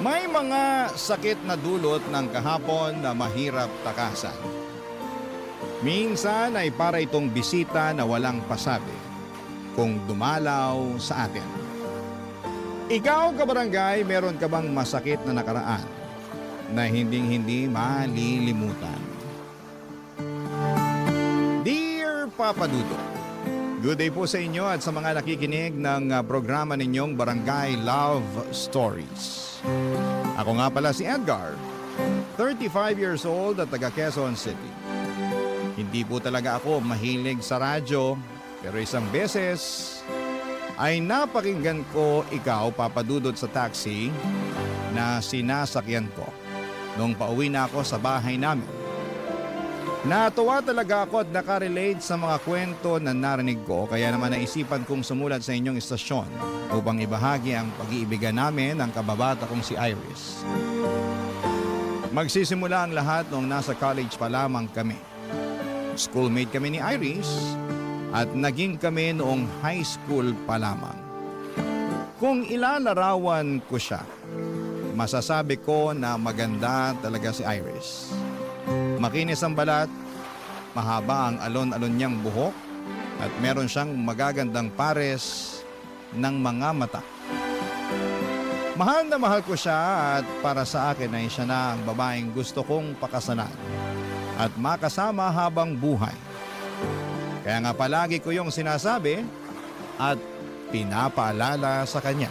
May mga sakit na dulot ng kahapon na mahirap takasan. Minsan ay para itong bisita na walang pasabi kung dumalaw sa atin. Ikaw, kabarangay, meron ka bang masakit na nakaraan na hinding-hindi malilimutan? Dear Papa Dudo, good day po sa inyo at sa mga nakikinig ng programa ninyong Barangay Love Stories. Ako nga pala si Edgar, 35 years old at taga Quezon City. Hindi po talaga ako mahilig sa radyo, pero isang beses ay napakinggan ko ikaw, papadudod sa taxi na sinasakyan ko nung pauwi na ako sa bahay namin. Natuwa talaga ako at nakarelate sa mga kwento na narinig ko, kaya naman naisipan kong sumulat sa inyong istasyon upang ibahagi ang pag-iibigan namin ng kababata kong si Iris. Magsisimula ang lahat noong nasa college pa lamang kami. Schoolmate kami ni Iris at naging kami noong high school pa lamang. Kung ilalarawan ko siya, masasabi ko na maganda talaga si Iris. Makinis ang balat, mahaba ang alon-alon niyang buhok at meron siyang magagandang pares ng mga mata. Mahal na mahal ko siya at para sa akin ay siya na ang babaeng gusto kong pakasalan at makasama habang buhay. Kaya nga palagi ko yung sinasabi at pinapaalala sa kanya.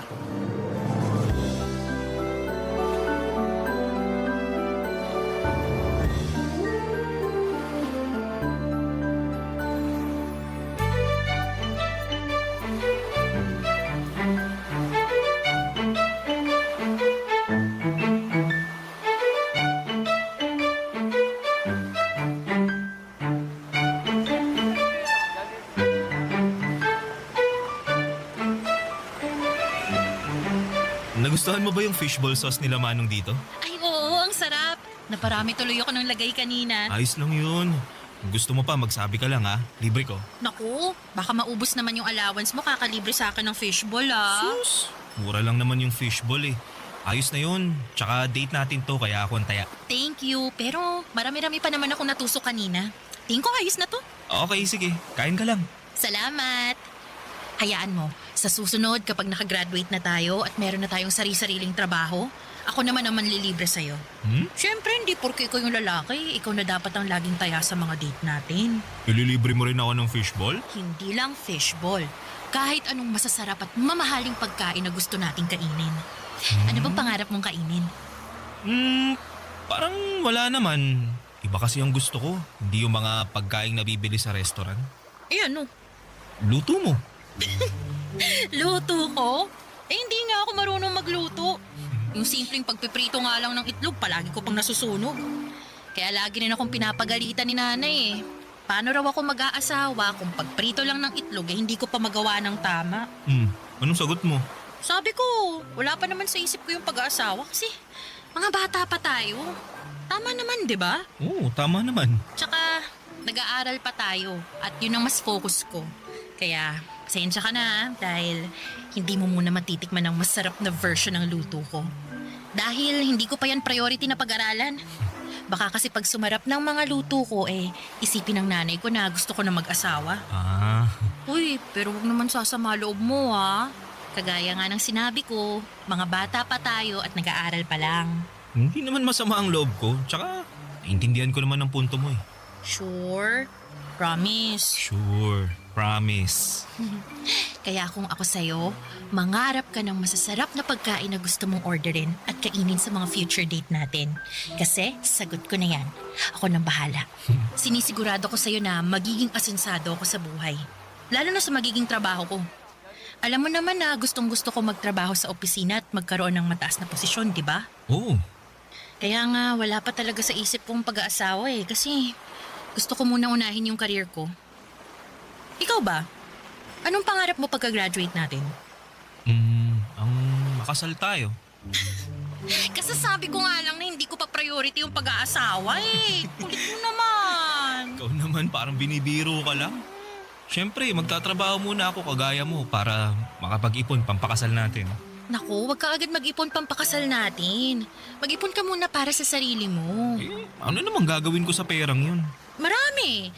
Nagustuhan mo ba yung fishball sauce nila Manong dito? Ay oo, ang sarap. Naparami tuloy ako ng lagay kanina. Ayos lang yun. Kung gusto mo pa, magsabi ka lang ha. Libre ko. Naku, baka maubos naman yung allowance mo kakalibre sa akin ng fishball Sus! Mura lang naman yung fishball eh. Ayos na yun. Tsaka date natin to kaya ako ang taya. Thank you, pero marami-rami pa naman akong natusok kanina. Tingin ko ayos na to. Okay, sige. Kain ka lang. Salamat. Hayaan mo, sa susunod kapag nakagraduate na tayo at meron na tayong sari-sariling trabaho, ako naman ang manlilibre sa'yo. Siyempre, hindi porke ikaw yung lalaki, ikaw na dapat ang laging taya sa mga date natin. Ililibre mo rin ako ng fishball? Hindi lang fishball. Kahit anong masasarap at mamahaling pagkain na gusto nating kainin. Ano bang pangarap mong kainin? Parang wala naman. Iba kasi yung gusto ko. Hindi yung mga pagkain na bibili sa restaurant. Eh ano? Luto mo. Luto ko? Eh hindi nga ako marunong magluto. Yung simpleng pagpiprito nga lang ng itlog, palagi ko pang nasusunog. Kaya lagi rin akong pinapagalitan ni nanay eh. Paano raw ako mag-aasawa kung pagprito lang ng itlog eh hindi ko pa magawa ng tama? Anong sagot mo? Sabi ko, wala pa naman sa isip ko yung pag-aasawa kasi mga bata pa tayo. Tama naman, di ba? Oo, tama naman. Tsaka, nag-aaral pa tayo at yun ang mas focus ko. Kaya, pasensya ka na dahil hindi mo muna matitikman ang masarap na version ng luto ko. Dahil hindi ko pa yan priority na pag-aralan. Baka kasi pag sumarap ng mga luto ko isipin ng nanay ko na gusto ko na mag-asawa. Uy, pero wag naman sasama loob mo ha. Kagaya nga ng sinabi ko, mga bata pa tayo at nag-aaral pa lang. Hindi naman masama ang loob ko. Tsaka, naintindihan ko naman ang punto mo eh. Sure? Promise? Sure, promise. Kaya kung ako sa'yo, mangarap ka ng masasarap na pagkain na gusto mong orderin at kainin sa mga future date natin. Kasi sagot ko na yan. Ako nang bahala. Sinisigurado ko sa'yo na magiging asensado ako sa buhay. Lalo na sa magiging trabaho ko. Alam mo naman na gustong-gusto ko magtrabaho sa opisina at magkaroon ng mataas na posisyon, di ba? Oo. Kaya nga wala pa talaga sa isip kong pag-aasawa kasi gusto ko muna unahin yung career ko. Ikaw ba? Anong pangarap mo pagka-graduate natin? Ang makasal tayo. Kasi sabi ko nga lang na hindi ko pa priority yung pag-aasawa Kulit mo naman. Ikaw naman parang binibiro ka lang. Siyempre, magtatrabaho muna ako kagaya mo para makapag-ipon pampakasal natin. Naku, wag ka agad mag-ipon pampakasal natin. Mag-ipon ka muna para sa sarili mo. Ano namang gagawin ko sa perang yun? Marami.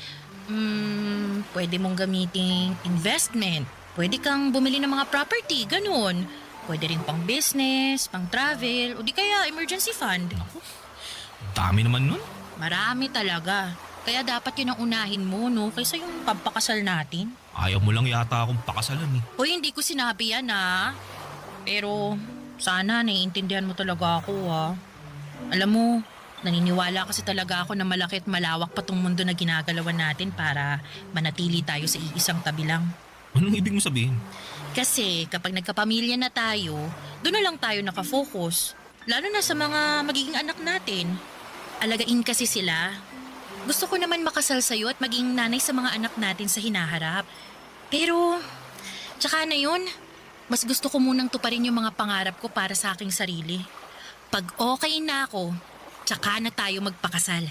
Pwede mong gamitin investment. Pwede kang bumili ng mga property, ganun. Pwede rin pang business, pang travel, o di kaya emergency fund. Dami naman nun. Marami talaga. Kaya dapat yun ang unahin mo, no? Kaysa yung pampakasal natin. Ayaw mo lang yata akong pakasalan eh. Hoy, hindi ko sinabi yan, ha? Pero sana naiintindihan mo talaga ako, ha? Alam mo, naniniwala kasi talaga ako na malaki at malawak pa tong mundo na ginagalawan natin para manatili tayo sa iisang tabi lang. Anong ibig mo sabihin? Kasi kapag nagkapamilya na tayo, doon na lang tayo nakafocus. Lalo na sa mga magiging anak natin. Alagain kasi sila. Gusto ko naman makasal sa'yo at maging nanay sa mga anak natin sa hinaharap. Pero, tsaka na yun, mas gusto ko munang tuparin yung mga pangarap ko para sa aking sarili. Pag okay na ako, tsaka na tayo magpakasal.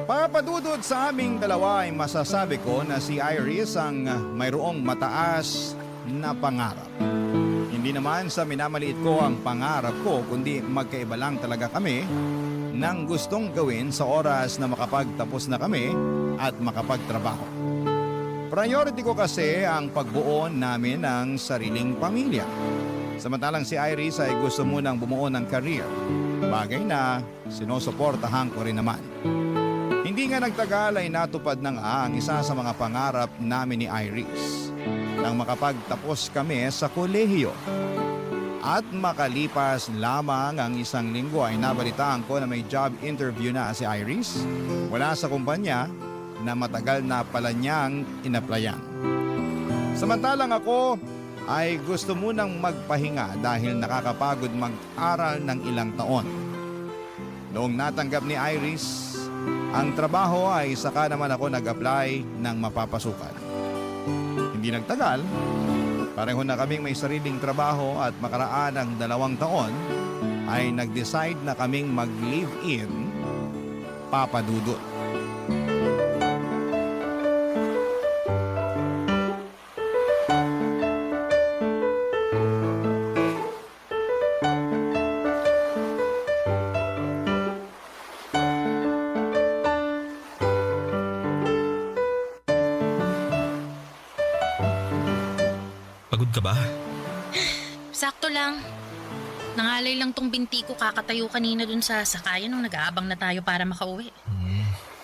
Papadudod sa aming dalawa ay masasabi ko na si Iris ang mayroong mataas na pangarap. Hindi naman sa minamaliit ko ang pangarap ko, kundi magkaiba lang talaga kami ng gustong gawin sa oras na makapagtapos na kami at makapagtrabaho. Priority ko kasi ang pagbuo namin ng sariling pamilya. Samantalang si Iris ay gusto munang bumuo ng career, bagay na sinusuportahan ko rin naman. Hindi nga nagtagal ay natupad na nga ang isa sa mga pangarap namin ni Iris nang makapagtapos kami sa kolehiyo. At makalipas lamang ang isang linggo ay nabalitaan ko na may job interview na si Iris mula sa kumpanya na matagal na pala niyang inaplayan. Samantalang ako ay gusto munang magpahinga dahil nakakapagod mag-aral ng ilang taon. Noong natanggap ni Iris ang trabaho ay saka naman ako nag-apply ng mapapasukan. Hindi nagtagal, pareho na kaming may sariling trabaho at makaraan ng 2 taon ay nag-decide na kaming mag-live-in papadudot. Pagod ka ba? Sakto lang. Nangalay lang tong binti ko kakatayo kanina dun sa sakayan nung nag-aabang na tayo para makauwi.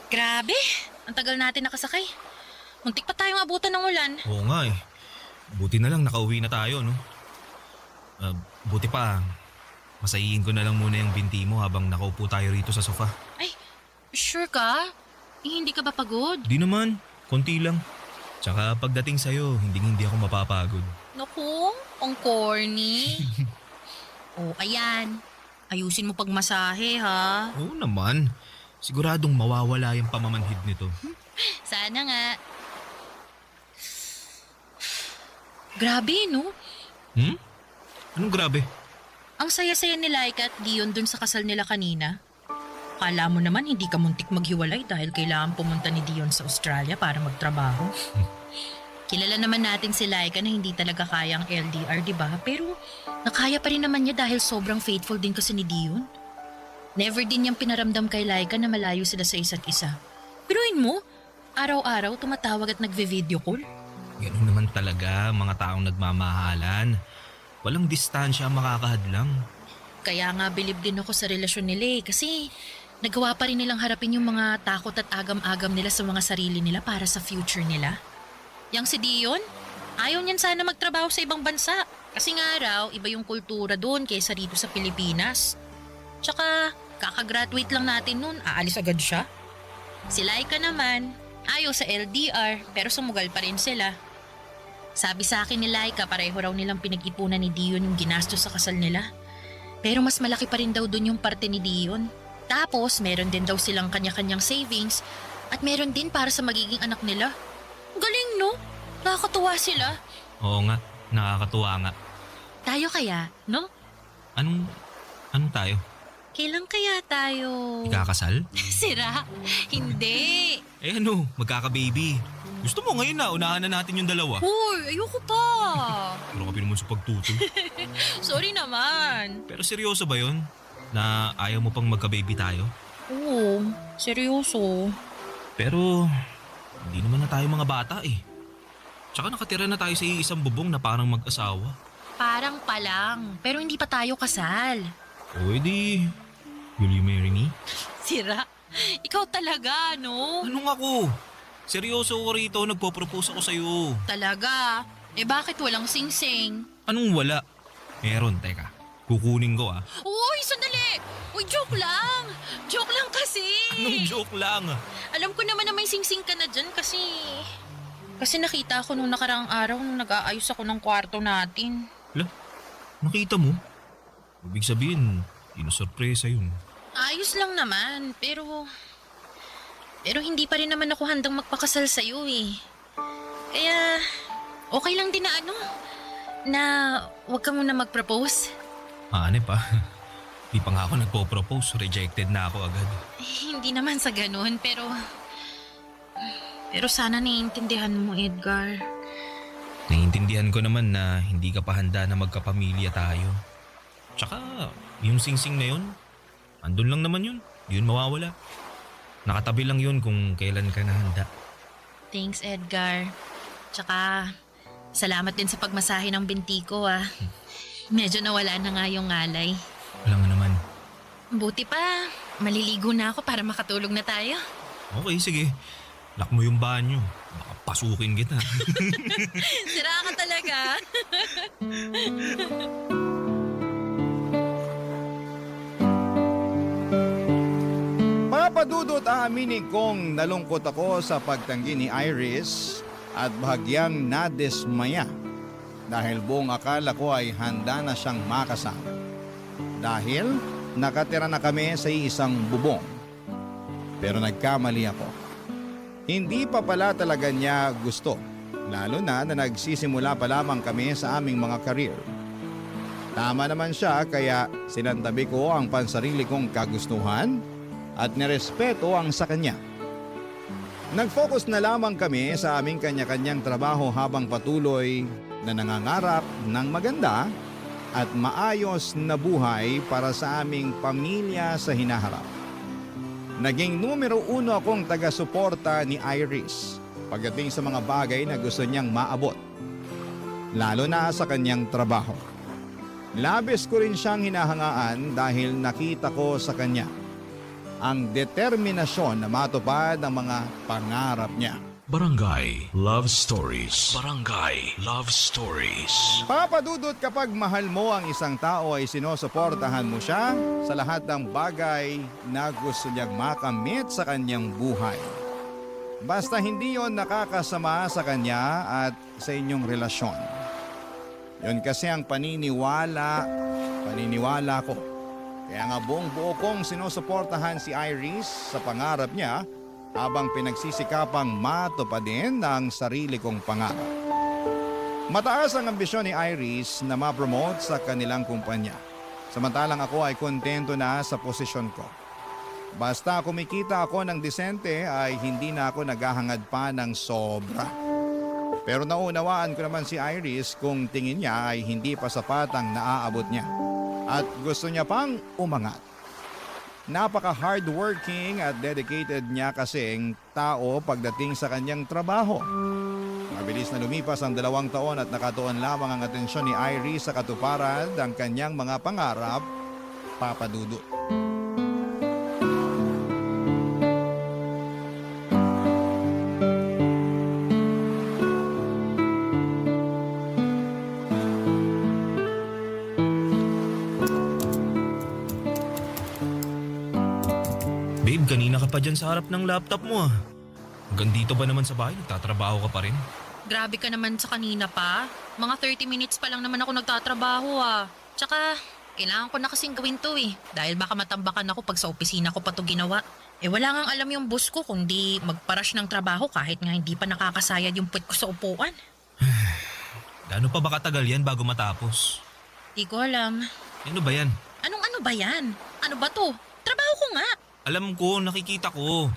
Grabe, ang tagal natin nakasakay. Muntik pa tayong abutan ng ulan. Oo nga eh. Buti na lang nakauwi na tayo, no? Buti pa, masayiin ko na lang muna yung binti mo habang nakaupo tayo rito sa sofa. Ay, sure ka? Hindi ka ba pagod? Di naman, konti lang. Tsaka pagdating sa'yo, hindi ako mapapagod. Naku, ang corny. Oh, ayan. Ayusin mo pagmasahe, ha? Oo naman. Siguradong mawawala yung pamamanhid nito. Sana nga. Grabe, no? Anong grabe? Ang saya-saya ni Laika at Dion dun sa kasal nila kanina. Kala mo naman hindi ka muntik maghiwalay dahil kailangan pumunta ni Dion sa Australia para magtrabaho. Kilala naman natin si Laika na hindi talaga kayang LDR, di ba? Pero nakaya pa rin naman niya dahil sobrang faithful din kasi ni Dion. Never din niyang pinaramdam kay Laika na malayo sila sa isa't isa. Piruin mo, araw-araw tumatawag at nagve-video call. Ganun naman talaga mga taong nagmamahalan. Walang distansya ang makakahadlang. Kaya nga bilib din ako sa relasyon nila kasi nagawa pa rin nilang harapin yung mga takot at agam-agam nila sa mga sarili nila para sa future nila. Yang si Dion, ayaw niyan sana magtrabaho sa ibang bansa kasi nga raw iba yung kultura doon kaysa rito sa Pilipinas. Tsaka kakagraduate lang natin noon, aalis agad siya. Si Laika naman, ayaw sa LDR pero sumugal pa rin sila. Sabi sa akin ni Laika pareho raw nilang pinag-ipunan ni Dion yung ginastos sa kasal nila. Pero mas malaki pa rin daw doon yung parte ni Dion. Tapos meron din daw silang kanya-kanyang savings at meron din para sa magiging anak nila. Galing no? Nakakatuwa sila. Oo nga, nakakatuwa nga. Tayo kaya, no? Anong tayo? Kailan kaya tayo? Ikakasal? Sira? Hindi. Magkaka-baby. Gusto mo ngayon na, unahan na natin yung dalawa. Hoy, ayoko pa. Pero ka naman sa pagtutoy. Sorry naman. Pero seryoso ba yun? Na ayaw mo pang magka-baby tayo? Oo, seryoso. Pero hindi naman na tayo mga bata eh. Tsaka nakatira na tayo sa isang bubong na parang mag-asawa. Parang pa lang, pero hindi pa tayo kasal. O edi, will you marry me? Sira, ikaw talaga, no? Anong ako? Seryoso ko rito, nagpo-propose ako sa'yo. Talaga? Eh bakit walang sing-sing? Anong wala? Meron, teka. Kukunin ko ah. Uy, sandali! Uy, joke lang! Joke lang kasi! Anong joke lang? Alam ko naman na may sing-sing ka na dyan kasi... Kasi nakita ko nung nakaraang araw nung nag-aayos ako ng kwarto natin. Hala, nakita mo? Ibig sabihin, sorpresa yun. Ayos lang naman, pero... Pero hindi pa rin naman ako handang magpakasal sa'yo eh. Kaya, okay lang din na na huwag ka muna mag-propose. Ano pa? Di pa nga ako nagpo-propose, rejected na ako agad. Hindi naman sa ganun, pero... Pero sana naiintindihan mo, Edgar. Naiintindihan ko naman na hindi ka pa handa na magkapamilya tayo. Tsaka, yung sing-sing na yun, andun lang naman yun. Di yun mawawala. Nakatabi lang yun kung kailan ka nahanda. Thanks, Edgar. Tsaka, salamat din sa pagmasahe ng binti ko ah. Medyo nawala na nga yung ngalay. Wala nga naman. Buti pa, maliligo na ako para makatulog na tayo. Okay, sige. Lock mo yung banyo. Baka pasukin kita. Sira ka talaga. Papadudot aaminin kong nalungkot ako sa pagtanggi ni Iris at bahagyang nadismaya dahil buong akala ko ay handa na siyang makasama. Dahil nakatira na kami sa isang bubong. Pero nagkamali ako. Hindi pa pala talaga niya gusto, lalo na nagsisimula pa lamang kami sa aming mga career. Tama naman siya kaya sinantabi ko ang pansarili kong kagustuhan at nirespeto ang sa kanya. Nag-focus na lamang kami sa aming kanya-kanyang trabaho habang patuloy na nangangarap ng maganda at maayos na buhay para sa aming pamilya sa hinaharap. Naging numero 1 akong taga-suporta ni Iris pagdating sa mga bagay na gusto niyang maabot, lalo na sa kanyang trabaho. Labis ko rin siyang hinahangaan dahil nakita ko sa kanya ang determinasyon na matupad ang mga pangarap niya. Barangay Love Stories. Barangay Love Stories. Papadudot kapag mahal mo ang isang tao ay sinusuportahan mo siya sa lahat ng bagay na gusto niyang makamit sa kanyang buhay. Basta hindi yon nakakasama sa kanya at sa inyong relasyon. Yon kasi ang paniniwala ko. Kaya nga buong buo kong sinusuportahan si Iris sa pangarap niya habang pinagsisikapang matupadin ang sarili kong pangarap. Mataas ang ambisyon ni Iris na ma-promote sa kanilang kumpanya. Samantalang ako ay kontento na sa posisyon ko. Basta kumikita ako ng disente ay hindi na ako naghahangad pa ng sobra. Pero naunawaan ko naman si Iris kung tingin niya ay hindi pa sapat ang naaabot niya. At gusto niya pang umangat. Napaka-hardworking at dedicated niya kasing tao pagdating sa kanyang trabaho. Mabilis na lumipas ang 2 taon at nakatuon lamang ang atensyon ni Iris sa katuparan ng kanyang mga pangarap, papadudot. Babe, kanina ka pa dyan sa harap ng laptop mo ah. Hanggang dito ba naman sa bahay? Nagtatrabaho ka pa rin? Grabe ka naman sa kanina pa. Mga 30 minutes pa lang naman ako nagtatrabaho ah. Tsaka, kailangan ko na kasing gawin to eh. Dahil baka matambakan ako pag sa opisina ko pa to ginawa. Eh wala ngang alam yung boss ko kundi magparush ng trabaho kahit nga hindi pa nakakasayad yung puwet ko sa upuan. Gaano pa ba katagal yan bago matapos? Di ko alam. Ano ba yan? Anong ano ba yan? Ano ba to? Trabaho ko nga. Alam ko, nakikita ko.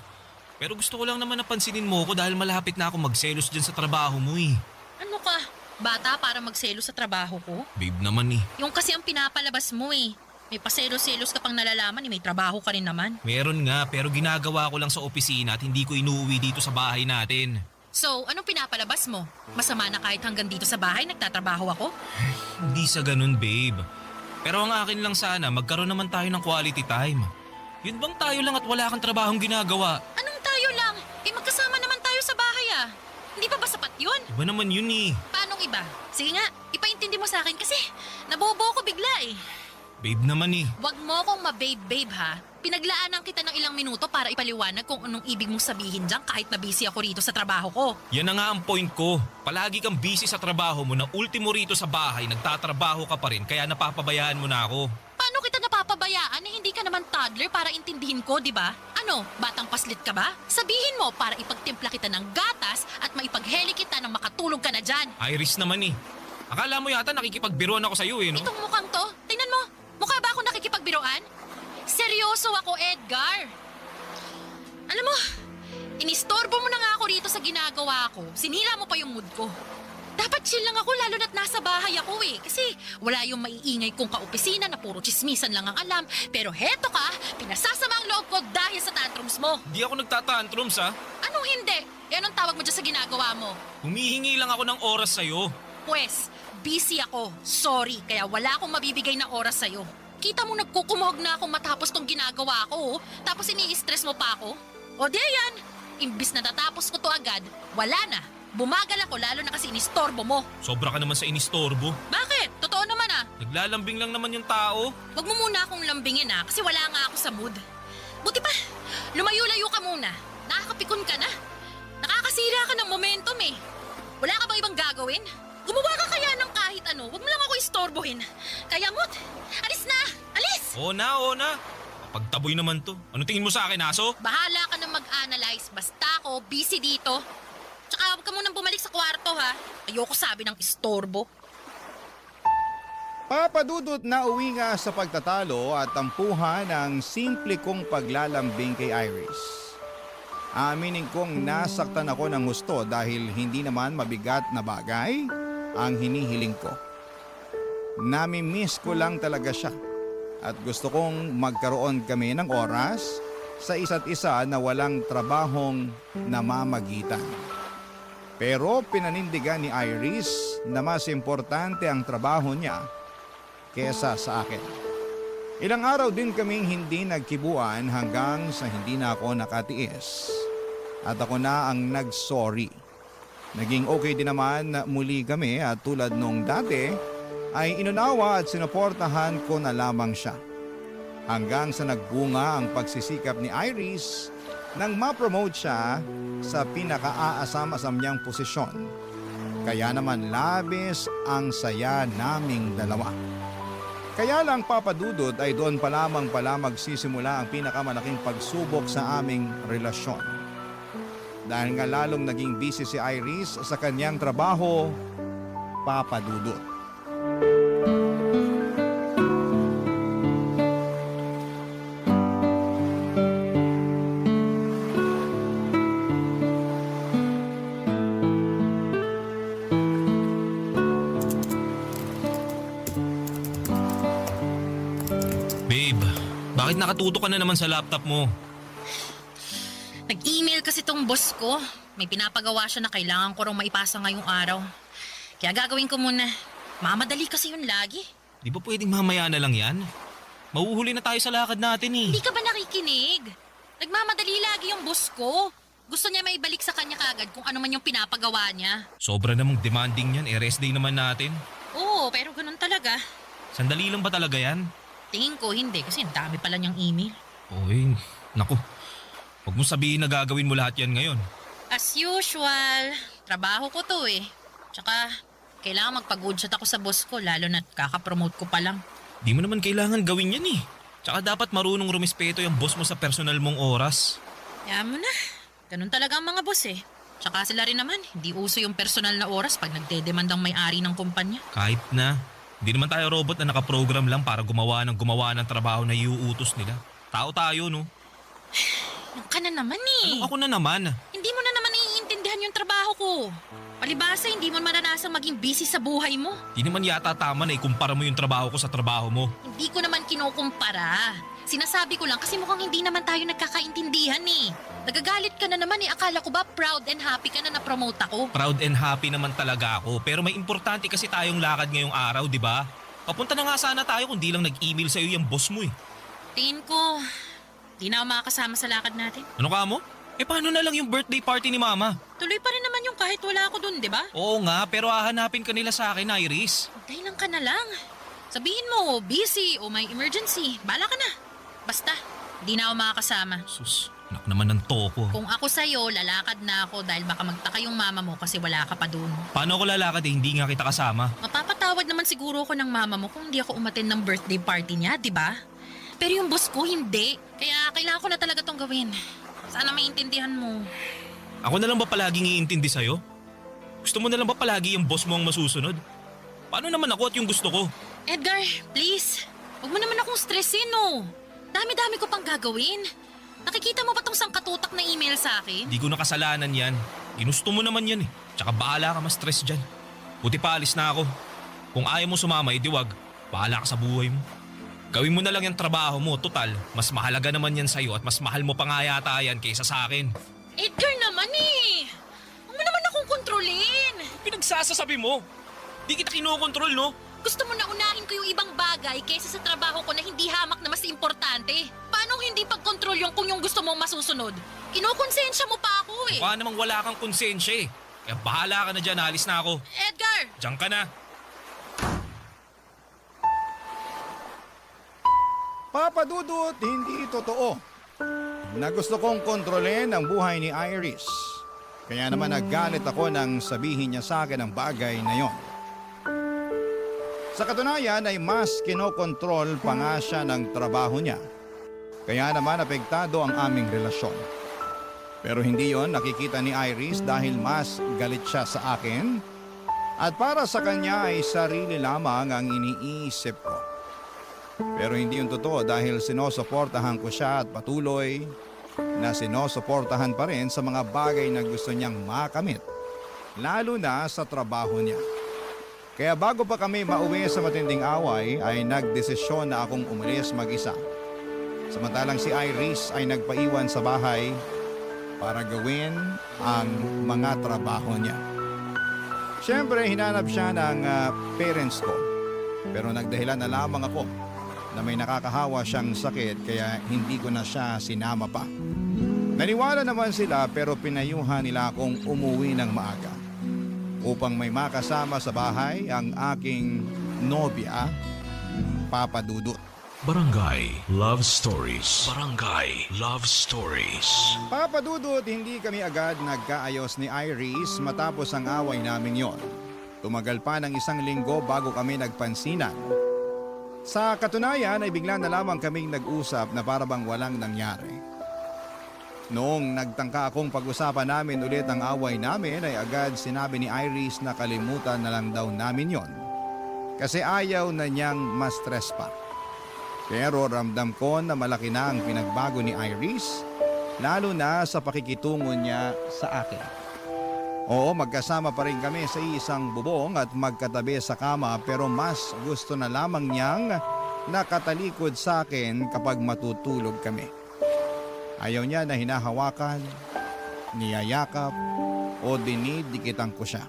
Pero gusto ko lang naman napansinin mo ko dahil malapit na ako magselos dyan sa trabaho mo eh. Ano ka? Bata para magselo sa trabaho ko? Babe naman eh. Yung kasi ang pinapalabas mo eh. May paselos-selos ka pang nalalaman eh, may trabaho ka rin naman. Meron nga pero ginagawa ko lang sa opisina at hindi ko inuuwi dito sa bahay natin. So, anong pinapalabas mo? Masama na kahit hanggang dito sa bahay nagtatrabaho ako? Hindi sa ganun babe. Pero ang akin lang sana magkaroon naman tayo ng quality time. Yun bang tayo lang at wala kang trabahong ginagawa? Anong tayo lang? Eh magkasama naman tayo sa bahay ah. Hindi pa ba sapat yun? Iba naman yun eh. Paanong iba? Sige nga, ipaintindi mo sa akin kasi nabobo ko bigla eh. Babe naman eh. Huwag mo akong mababe-babe ha. Pinaglaanan kita ng ilang minuto para ipaliwanag kung anong ibig mong sabihin dyan kahit na busy ako rito sa trabaho ko. Yan na nga ang point ko. Palagi kang busy sa trabaho mo na ultimo rito sa bahay, nagtatrabaho ka pa rin kaya napapabayaan mo na ako. Paano kita napapabayaan eh hindi ka naman toddler para intindihin ko, di ba? Ano, batang paslit ka ba? Sabihin mo para ipagtimpla kita ng gatas at maipagheli kita nang makatulog ka na dyan. Iris naman eh. Akala mo yata nakikipagbiruan ako sa'yo eh no? Itong mukhang to, tingnan mo, mukha ba ako nakikipagbiroan? Seryoso ako, Edgar. Alam mo, inistorbo mo na nga ako rito sa ginagawa ko. Sinira mo pa yung mood ko. Dapat chill lang ako lalo na't nasa bahay ako eh. Kasi wala yung maiingay kong kaopisina na puro chismisan lang ang alam. Pero heto ka, pinasasama ang loob ko dahil sa tantrums mo. Hindi ako nagtatantrums ha. Anong hindi? E anong tawag mo dyan sa ginagawa mo? Humihingi lang ako ng oras sa'yo. Pwes, busy ako. Sorry, kaya wala akong mabibigay na oras sa'yo. Kita mo nagkukumuhog na akong matapos tong ginagawa ko, oh. Tapos ini-stress mo pa ako? O di yan, imbis na tatapos ko to agad, wala na. Bumagal ako lalo na kasi inistorbo mo. Sobra ka naman sa inistorbo. Bakit? Totoo naman ah. Naglalambing lang naman yung tao. Huwag mo muna akong lambingin ah, kasi wala nga ako sa mood. Buti pa, lumayo-layo ka muna. Nakakapikon ka na. Nakakasira ka ng momentum eh. Wala ka bang ibang gagawin? Gumawa ka kaya ng kahit ano, huwag mo lang ako istorbohin. Kaya mo't, alis na! Alis! Oo na. Pagtaboy naman to. Ano tingin mo sa akin, aso? Bahala ka na mag-analyze, basta ako busy dito. Tsaka huwag ka munang bumalik sa kwarto ha. Ayoko sabi ng istorbo. Papadudot na uwi nga sa pagtatalo at tampuhan ng simple kong paglalambing kay Iris. Aminin kong nasaktan ako ng gusto dahil hindi naman mabigat na bagay ang hinihiling ko. Nami-miss ko lang talaga siya at gusto kong magkaroon kami ng oras sa isa't isa na walang trabahong namamagitan. Pero pinanindigan ni Iris na mas importante ang trabaho niya kesa sa akin. Ilang araw din kaming hindi nagkibuan hanggang sa hindi na ako nakatiis. At ako na ang nag-sorry. Naging okay din naman muli kami at tulad nung dati ay inunawa at sinuportahan ko na lamang siya. Hanggang sa nagbunga ang pagsisikap ni Iris nang ma-promote siya sa pinaka-aasam-asam niyang posisyon. Kaya naman labis ang saya naming dalawa. Kaya lang papadudod ay doon pa lamang pala magsisimula ang pinakamalaking pagsubok sa aming relasyon. Dahil nga lalong naging busy si Iris sa kanyang trabaho, papadudod. Babe, bakit nakatuto ka na naman sa laptop mo? Nag-email kasi tong boss ko. May pinapagawa siya na kailangan ko raw maipasa ngayong araw. Kaya gagawin ko muna. Mamadali kasi yun lagi. Di ba pwedeng mamaya na lang yan? Mauhuli na tayo sa lakad natin eh. Hindi ka ba nakikinig? Nagmamadali lagi yung boss ko. Gusto niya may balik sa kanya kagad kung ano man yung pinapagawa niya. Sobra namang demanding yan, rest day naman natin. Oo, pero ganun talaga. Sandali lang ba talaga yan? Tingin ko hindi kasi ang dami pala niyang email. Oy, naku. Huwag mo sabihin na gagawin mo lahat yan ngayon. As usual, trabaho ko to eh. Tsaka, kailangan magpag-good shot ako sa boss ko lalo na kakapromote ko pa lang. Di mo naman kailangan gawin yan eh. Tsaka dapat marunong rumispeto yung boss mo sa personal mong oras. Kaya mo na. Ganun talaga ang mga boss eh. Tsaka sila rin naman, hindi uso yung personal na oras pag nagdedemand ang may-ari ng kumpanya. Kahit na. Hindi naman tayo robot na nakaprogram lang para gumawa ng trabaho na iuutos nila. Tao tayo, no? Ano ka na naman eh. Ako na naman. Hindi mo na naman naiintindihan yung trabaho ko. Palibasa, hindi mo maranasang maging busy sa buhay mo. Di naman yata tama na ikumpara mo yung trabaho ko sa trabaho mo. Hindi ko naman kinukumpara. Sinasabi ko lang kasi mukhang hindi naman tayo nagkakaintindihan eh. Nagagalit ka na naman eh. Akala ko ba proud and happy ka na na-promote ako? Proud and happy naman talaga ako. Pero may importante kasi tayong lakad ngayong araw, di ba? Papunta na nga sana tayo kung di lang nag-email sa'yo yung boss mo eh. Tingin ko, di na ako makakasama sa lakad natin. Ano ka mo? Paano na lang yung birthday party ni Mama? Tuloy pa rin naman yung kahit wala ako dun, di ba? Oo nga, pero hahanapin ka nila sa akin, Iris. Hintay lang ka na lang. Sabihin mo, busy o may emergency. Bala ka na. Basta, di na ako makakasama. Sus, anak naman ng toko. Kung ako sa'yo, lalakad na ako dahil baka magtaka yung mama mo kasi wala ka pa dun. Paano ako lalakad hindi nga kita kasama? Mapapatawad naman siguro ako ng mama mo kung hindi ako umattend ng birthday party niya, di ba? Pero yung boss ko, hindi. Kaya kailangan ko na talaga tong gawin. Sana maintindihan mo. Ako na lang ba palaging iintindi sa'yo? Gusto mo na lang ba palagi yung boss mo ang masusunod? Paano naman ako at yung gusto ko? Edgar, please. Huwag mo naman akong stressin, no. Dami-dami ko pang gagawin. Nakikita mo ba tong sangkatutak na email sa akin? Di ko nakasalanan yan. Ginusto mo naman yan eh. Tsaka bahala ka ma-stress dyan. Buti pa alis na ako. Kung ayaw mo sumama, diwag. Bahala ka sa buhay mo. Gawin mo na lang yung trabaho mo. Total, mas mahalaga naman yan sa'yo at mas mahal mo pa nga yata yan kaysa sa akin. Edgar naman eh. Huwag mo naman akong kontrolin. Pinagsasasabi mo. Di kita kinokontrol, no? Gusto mo na unahin ko yung ibang bagay kaysa sa trabaho ko na hindi hamak na mas importante. Paano hindi pagkontrol yung kung yung gusto mong masusunod? Kinukonsensya mo pa ako eh. Mukha namang wala kang konsensya eh. Kaya bahala ka na dyan, alis na ako. Edgar! Diyan ka na. Papa Dudut, hindi totoo na gusto kong kontrolin ang buhay ni Iris. Kaya naman naggalit ako nang sabihin niya sa akin ang bagay na yon. Sa katunayan ay mas kinokontrol pa nga siya ng trabaho niya. Kaya naman apektado ang aming relasyon. Pero hindi yon nakikita ni Iris dahil mas galit siya sa akin at para sa kanya ay sarili lamang ang iniisip ko. Pero hindi yun totoo dahil sinusuportahan ko siya at patuloy na sinusuportahan pa rin sa mga bagay na gusto niyang makamit, lalo na sa trabaho niya. Kaya bago pa kami mauwi sa matinding away ay nagdesisyon na akong umalis mag-isa. Samantalang si Iris ay nagpaiwan sa bahay para gawin ang mga trabaho niya. Siyempre hinanap siya ng parents ko pero nagdahilan na lamang ako na may nakakahawa siyang sakit kaya hindi ko na siya sinama pa. Naniwala naman sila pero pinayuhan nila akong umuwi ng maaga upang may makasama sa bahay ang aking nobya, Papa Dudut. Barangay Love Stories. Barangay Love Stories. Papa Dudut, hindi kami agad nagkaayos ni Iris matapos ang away namin yon. Tumagal pa ng 1 linggo bago kami nagpansinan. Sa katunayan ay bigla na lamang kaming nag-usap na parabang walang nangyari. Noong nagtangka akong pag-usapan namin ulit ang away namin ay agad sinabi ni Iris na kalimutan na lang daw namin yon. Kasi ayaw na niyang ma-stress pa. Pero ramdam ko na malaki na ang pinagbago ni Iris, lalo na sa pakikitungo niya sa akin. Oo, magkasama pa rin kami sa isang bubong at magkatabi sa kama pero mas gusto na lamang niyang nakatalikod sa akin kapag matutulog kami. Ayaw niya na hinahawakan, niyayakap o dinidikitan ko siya.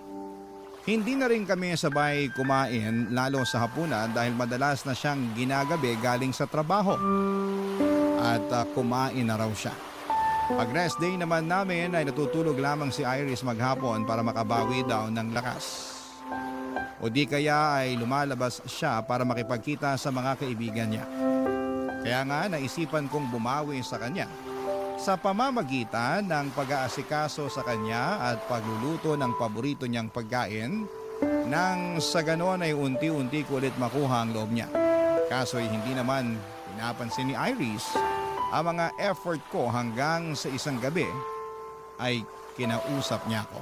Hindi na rin kami sabay kumain lalo sa hapunan dahil madalas na siyang ginagabi galing sa trabaho at kumain na raw siya. Pag rest day naman namin ay natutulog lamang si Iris maghapon para makabawi daw ng lakas. O di kaya ay lumalabas siya para makipagkita sa mga kaibigan niya. Kaya nga naisipan kong bumawi sa kanya sa pamamagitan ng pag-aasikaso sa kanya at pagluluto ng paborito niyang pagkain nang sa ganon ay unti-unti ko ulit makuha ang loob niya. Kaso'y hindi naman pinapansin ni Iris ang mga effort ko hanggang sa isang gabi ay kinausap niya ako.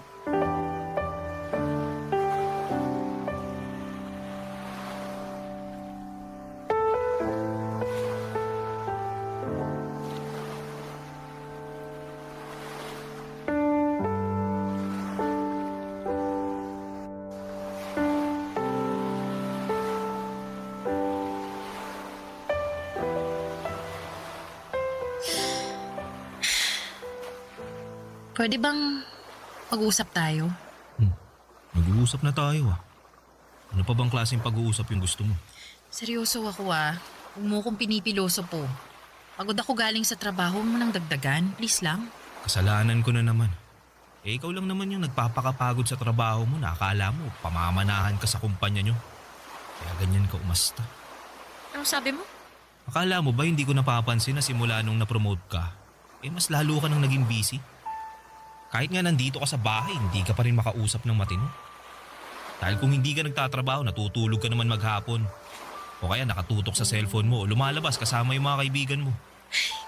Pwede bang mag-usap tayo? Mag-uusap na tayo ah. Ano pa bang klaseng pag-uusap yung gusto mo? Seryoso ako ah. Huwag mo kong pinipiloso po. Pagod ako galing sa trabaho mo nang dagdagan. Please lang. Kasalanan ko na naman. Eh ikaw lang naman yung nagpapakapagod sa trabaho mo na akala mo pamamanahan ka sa kumpanya nyo. Kaya ganyan ka umasta. Anong sabi mo? Akala mo ba hindi ko napapansin na simula nung na-promote ka, mas lalo ka nang naging busy? Kahit nga nandito ka sa bahay, hindi ka pa rin makausap ng matino. Dahil kung hindi ka nagtatrabaho, natutulog ka naman maghapon. O kaya nakatutok sa cellphone mo o lumalabas kasama yung mga kaibigan mo.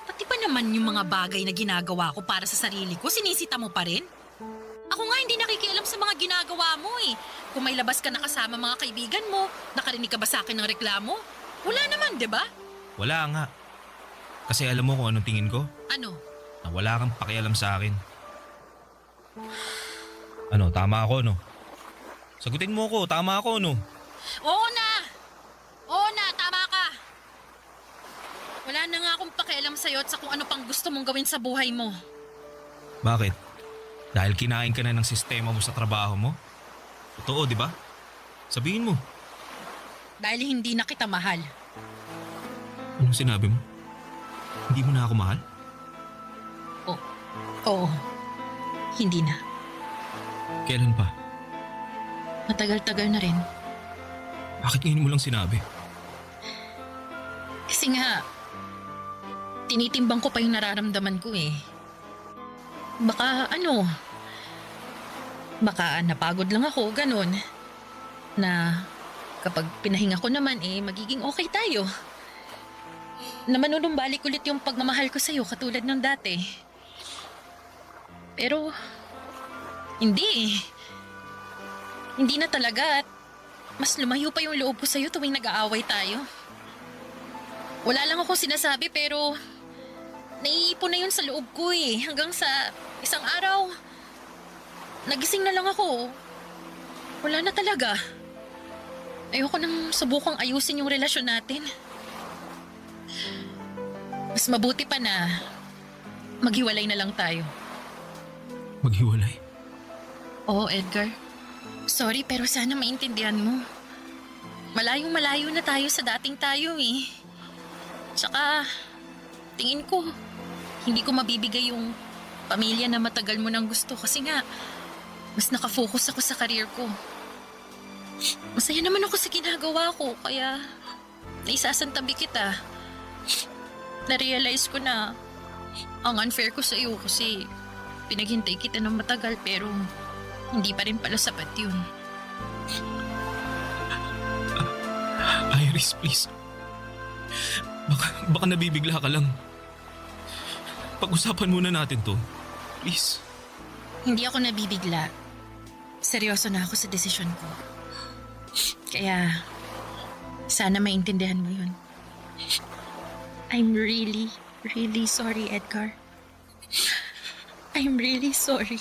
Pati pa naman yung mga bagay na ginagawa ko para sa sarili ko, sinisita mo pa rin? Ako nga hindi nakikialam sa mga ginagawa mo eh. Kung may labas ka na kasama mga kaibigan mo, nakarinig ka ba sa akin ng reklamo? Wala naman, di ba? Wala nga. Kasi alam mo kung anong tingin ko? Ano? Na wala kang pakialam sa akin. Ano, tama ako no? Sagutin mo ko, tama ako no? Oo na! Oo na, tama ka! Wala na nga akong pakialam sa'yo at sa kung ano pang gusto mong gawin sa buhay mo. Bakit? Dahil kinain ka na ng sistema mo sa trabaho mo? Totoo, di ba? Sabihin mo. Dahil hindi na kita mahal. Anong sinabi mo? Hindi mo na ako mahal? Oo. Hindi na. Kailan pa? Matagal-tagal na rin. Bakit ngayon mo lang sinabi? Kasi nga, tinitimbang ko pa yung nararamdaman ko eh. Baka napagod lang ako, ganun. Na kapag pinahinga ko naman magiging okay tayo. Na manunumbalik ulit yung pagmamahal ko sa'yo katulad ng dati. Pero, hindi. Hindi na talaga at mas lumayo pa yung loob ko sa'yo tuwing nag-aaway tayo. Wala lang ako sinasabi pero naiipon na yun sa loob ko eh. Hanggang sa isang araw, nagising na lang ako. Wala na talaga. Ayoko nang subukang ayusin yung relasyon natin. Mas mabuti pa na maghiwalay na lang tayo. Maghiwalay? Oo, Edgar. Sorry pero sana maintindihan mo. Malayong malayo na tayo sa dating tayo eh. Tsaka, tingin ko, hindi ko mabibigay yung pamilya na matagal mo nang gusto kasi nga, mas nakafocus ako sa career ko. Masaya naman ako sa ginagawa ko kaya naisasantabi kita. Na-realize ko na ang unfair ko sa iyo kasi pinaghintay kita ng matagal pero hindi pa rin pala sapat yun. Iris, please. Baka nabibigla ka lang. Pag-usapan muna natin to. Please. Hindi ako nabibigla. Seryoso na ako sa desisyon ko. Kaya, sana maintindihan mo yun. I'm really, really sorry, Edgar. I'm really sorry.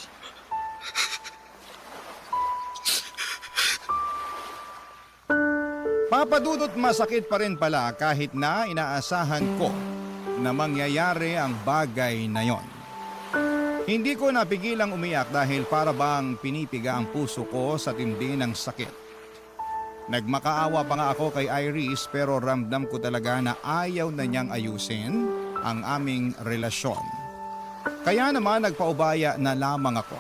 Papadudot masakit pa rin pala kahit na inaasahan ko na mangyayari ang bagay na yon. Hindi ko napigilang umiyak dahil para bang pinipiga ang puso ko sa tindi ng sakit. Nagmakaawa pa nga ako kay Iris pero ramdam ko talaga na ayaw na niyang ayusin ang aming relasyon. Kaya naman nagpaubaya na lamang ako.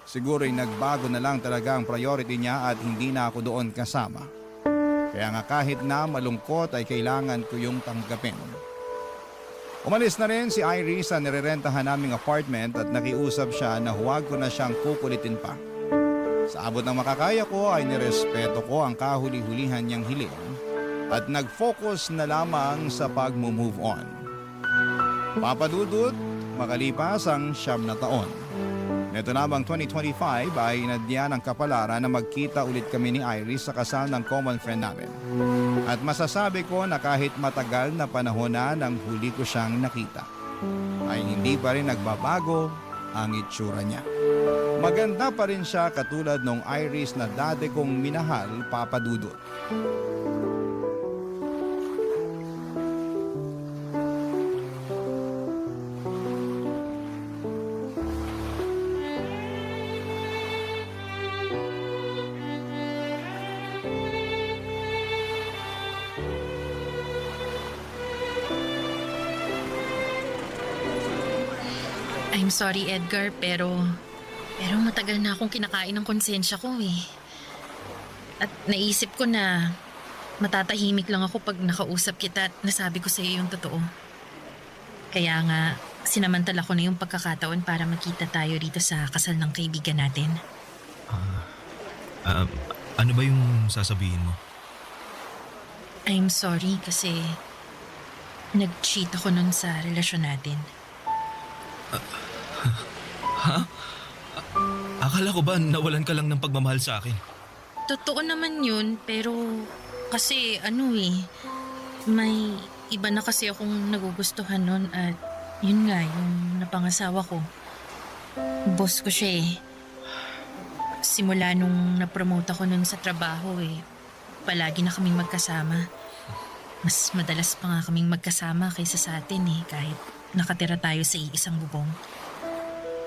Siguro'y nagbago na lang talaga ang priority niya at hindi na ako doon kasama. Kaya nga kahit na malungkot ay kailangan ko yung tanggapin. Umalis na rin si Iris sa nirerentahan naming apartment at nakiusap siya na huwag ko na siyang kukulitin pa. Sa abot ng makakaya ko ay nirespeto ko ang kahuli-hulihan niyang hiling at nag-focus na lamang sa pag-move on. Papadudot, makalipas ang 9 na taon. Neto namang 2025 ay nadya ng kapalaran na magkita ulit kami ni Iris sa kasal ng common friend namin. At masasabi ko na kahit matagal na panahon na nang huli ko siyang nakita, ay hindi pa rin nagbabago ang itsura niya. Maganda pa rin siya katulad nung Iris na dati kong minahal, Papadudot. I'm sorry, Edgar, pero matagal na akong kinakain ng konsensya ko eh. At naisip ko na matatahimik lang ako pag nakausap kita at nasabi ko sa iyo yung totoo. Kaya nga, sinamantala ko na yung pagkakataon para magkita tayo dito sa kasal ng kaibigan natin. Ano ba yung sasabihin mo? I'm sorry kasi nag-cheat ako nun sa relasyon natin. Akala ko ba nawalan ka lang ng pagmamahal sa akin? Totoo naman yun, pero kasi may iba na kasi akong nagugustuhan nun at yun nga, yung napangasawa ko. Boss ko siya eh. Simula nung napromote ako nun sa trabaho palagi na kaming magkasama. Mas madalas pa nga kaming magkasama kaysa sa atin kahit nakatira tayo sa iisang bubong.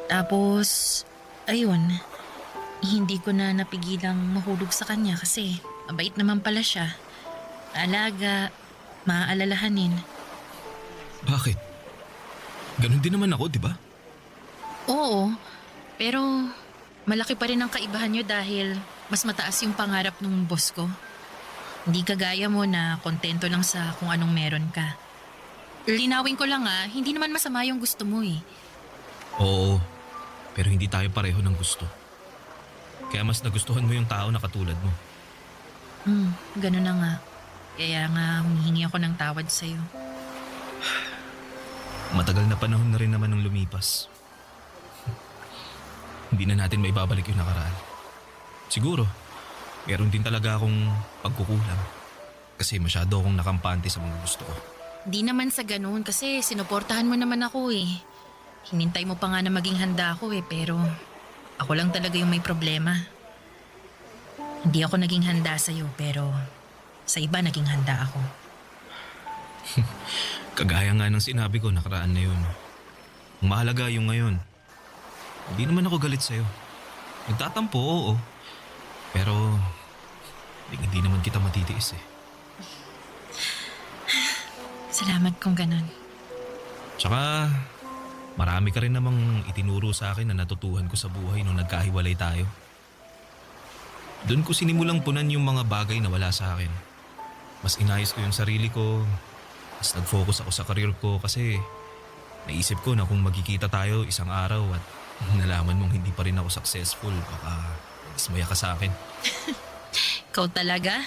Tapos, ayun, hindi ko na napigilang mahulog sa kanya kasi mabait naman pala siya. Alaga, maaalalahanin. Bakit? Ganon din naman ako, di ba? Oo, pero malaki pa rin ang kaibahan nyo dahil mas mataas yung pangarap ng boss ko. Hindi kagaya mo na kontento lang sa kung anong meron ka. Linawin ko lang hindi naman masama yung gusto mo Oo, pero hindi tayo pareho ng gusto. Kaya mas nagustuhan mo yung tao na katulad mo. Ganun na nga. Kaya nga humihingi ako ng tawad sa'yo. Matagal na panahon na rin naman ang lumipas. Hindi na natin maibabalik yung nakaraan. Siguro, meron din talaga akong pagkukulang. Kasi masyado akong nakampante sa mga gusto ko. Di naman sa ganun kasi sinuportahan mo naman ako Hinintay mo pa nga na maging handa ako pero ako lang talaga yung may problema. Hindi ako naging handa sa'yo pero sa iba naging handa ako. Kagaya nga ng sinabi ko nakaraan na yun. Ang mahalaga yung ngayon. Hindi naman ako galit sa'yo. Nagtatampo, oo. Pero hindi naman kita matitiis Salamat kung ganun. Tsaka marami ka rin namang itinuro sa akin na natutuhan ko sa buhay nung nagkahiwalay tayo. Doon ko sinimulang punan yung mga bagay na wala sa akin. Mas inayos ko yung sarili ko. Mas nag-focus ako sa career ko kasi naisip ko na kung magkikita tayo isang araw at nalaman mong hindi pa rin ako successful, baka ismaya ka sa akin. Ikaw talaga?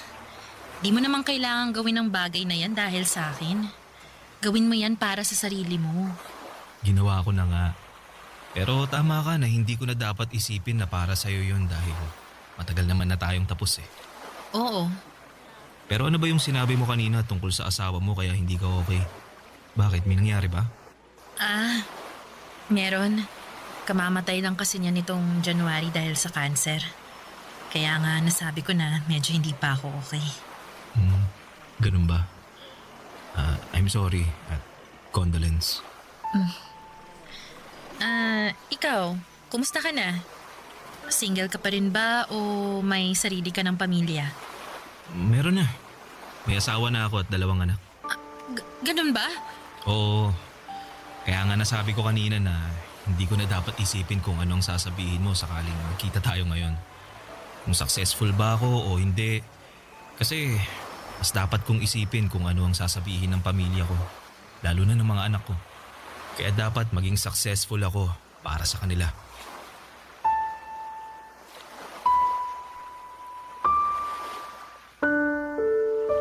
Di mo naman kailangan gawin ang bagay na yan dahil sa akin. Gawin mo yan para sa sarili mo. Ginawa ko na nga. Pero tama ka na hindi ko na dapat isipin na para sa'yo yun dahil matagal naman na tayong tapos Oo. Pero ano ba yung sinabi mo kanina tungkol sa asawa mo kaya hindi ka okay? Bakit? May nangyari ba? Meron. Kamamatay lang kasi niya nitong January dahil sa cancer. Kaya nga nasabi ko na medyo hindi pa ako okay. Ganun ba? I'm sorry at condolence. Ikaw, kumusta ka na? Single ka pa rin ba o may sarili ka ng pamilya? Meron na. May asawa na ako at 2 anak. Ganun ba? Oo. Kaya nga nasabi ko kanina na hindi ko na dapat isipin kung ano ang sasabihin mo sakaling magkita tayo ngayon. Kung successful ba ako o hindi. Kasi mas dapat kong isipin kung ano ang sasabihin ng pamilya ko. Lalo na ng mga anak ko. Kaya dapat maging successful ako para sa kanila.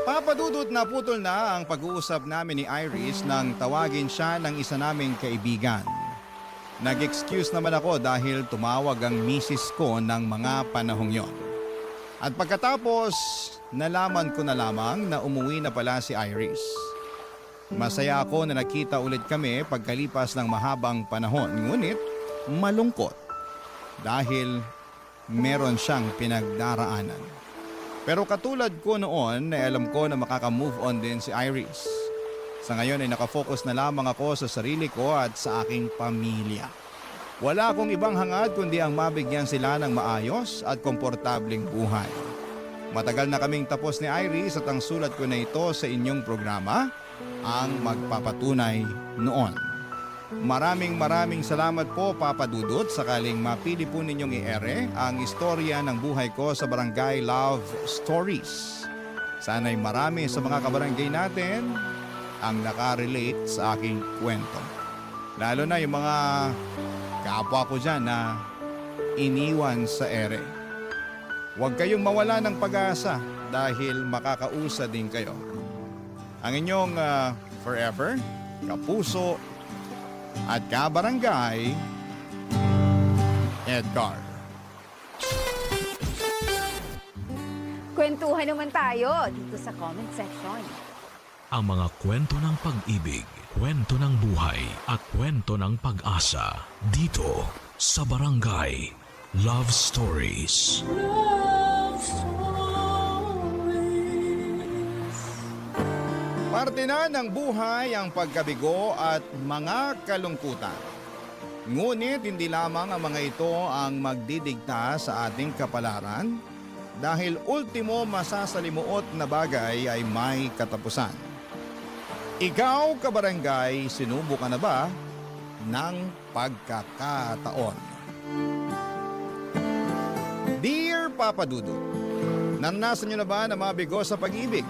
Papadudot na putol na ang pag-uusap namin ni Iris nang tawagin siya ng isa naming kaibigan. Nag-excuse naman ako dahil tumawag ang misis ko ng mga panahong yon. At pagkatapos, nalaman ko na lamang na umuwi na pala si Iris. Masaya ako na nakita ulit kami pagkalipas ng mahabang panahon, ngunit malungkot dahil meron siyang pinagdaraanan. Pero katulad ko noon, alam ko na makaka-move on din si Iris. Sa ngayon ay nakafocus na lamang ako sa sarili ko at sa aking pamilya. Wala akong ibang hangad kundi ang mabigyan sila ng maayos at komportableng buhay. Matagal na kaming tapos ni Iris at ang sulat ko na ito sa inyong programa, ang magpapatunay noon. Maraming salamat po Papa Dudut sakaling mapili po ninyong i-ere ang istorya ng buhay ko sa Barangay Love Stories. Sana'y marami sa mga kabarangay natin ang nakarelate sa aking kwento. Lalo na yung mga kapwa ko dyan na iniwan sa ere. Huwag kayong mawala ng pag-asa dahil makakausa din kayo. Ang inyong forever, kapuso, at kabarangay, Edgar. Kwentuhan naman tayo dito sa comment section. Ang mga kwento ng pag-ibig, kwento ng buhay, at kwento ng pag-asa dito sa Barangay Love Stories. Parte na ng buhay ang pagkabigo at mga kalungkutan. Ngunit hindi lamang ang mga ito ang magdidikta sa ating kapalaran dahil ultimo masasalimuot na bagay ay may katapusan. Ikaw, kabarangay, sinubukan na ba ng pagkakataon? Dear Papa Dudu, naranasan niyo na ba na mabigo sa pag-ibig?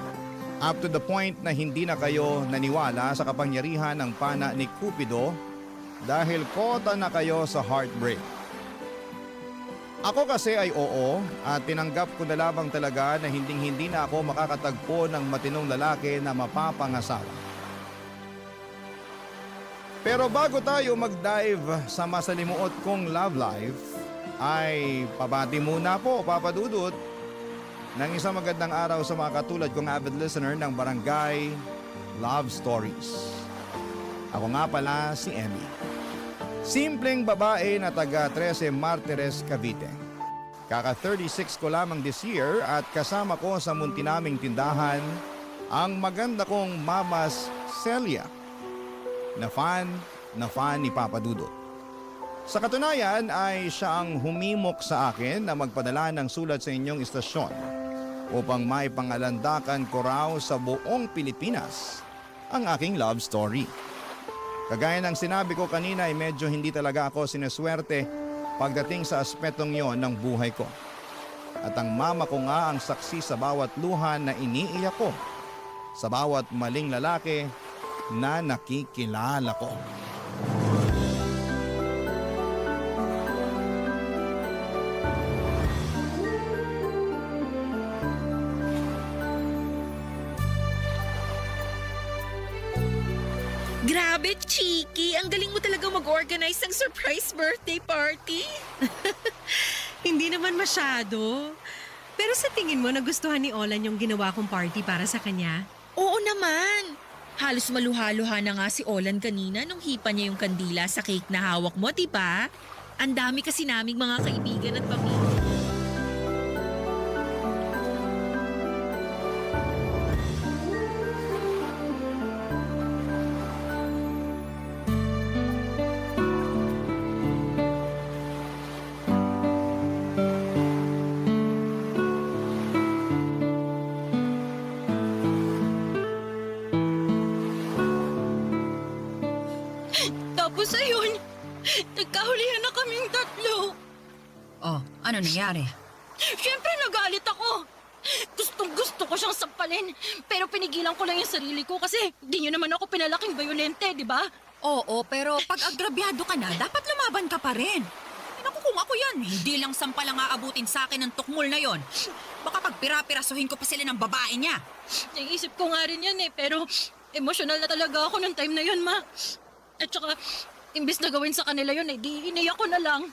Up to the point na hindi na kayo naniwala sa kapangyarihan ng pana ni Cupido dahil kota na kayo sa heartbreak. Ako kasi ay oo at tinanggap ko na lamang talaga na hindi na ako makakatagpo ng matinong lalaki na mapapangasawa. Pero bago tayo mag-dive sa masalimuot kong love life, ay pabati muna po Papa Dudut ng isang magandang araw sa mga katulad kong avid listener ng Barangay Love Stories. Ako nga pala si Emmy. Simpleng babae na taga 13 Martires, Cavite. Kaka 36 ko lamang this year at kasama ko sa munti naming tindahan ang maganda kong Mamas Celia na fan ni Papa Dudut. Sa katunayan ay siya ang humimok sa akin na magpadala ng sulat sa inyong istasyon upang maipangalandakan ko raw sa buong Pilipinas ang aking love story. Kagaya ng sinabi ko kanina ay medyo hindi talaga ako sineswerte pagdating sa aspetong yon ng buhay ko. At ang mama ko nga ang saksi sa bawat luha na iniiyak ko, sa bawat maling lalaki na nakikilala ko. Grabe, Chiki! Ang galing mo talaga mag-organize ng surprise birthday party. Hindi naman masyado. Pero sa tingin mo, nagustuhan ni Olan yung ginawa kong party para sa kanya? Oo naman. Halos maluha-luha na nga si Olan kanina nung hipa niya yung kandila sa cake na hawak mo, diba? Ang dami kasi naming mga kaibigan at pamilya. Tapos ayun, nagkahulihan na kaming tatlo. Oh, ano nangyari? Siyempre nagalit ako. Gustong-gusto ko siyang sampalin. Pero pinigilan ko lang yung sarili ko kasi di niyo naman ako pinalaking bayolente, di ba? Oo, pero pag agrabyado ka na, dapat lumaban ka pa rin. Naku, kung ako yan, hindi lang sampal ang aabutin sa akin ng tukmol na yon. Baka pag pira-pirasuhin ko pa sila ng babae niya. Naisip ko nga rin yan pero emosyonal na talaga ako ng time na yun, ma. At saka, imbis na gawin sa kanila yun, di iniyak ko na lang.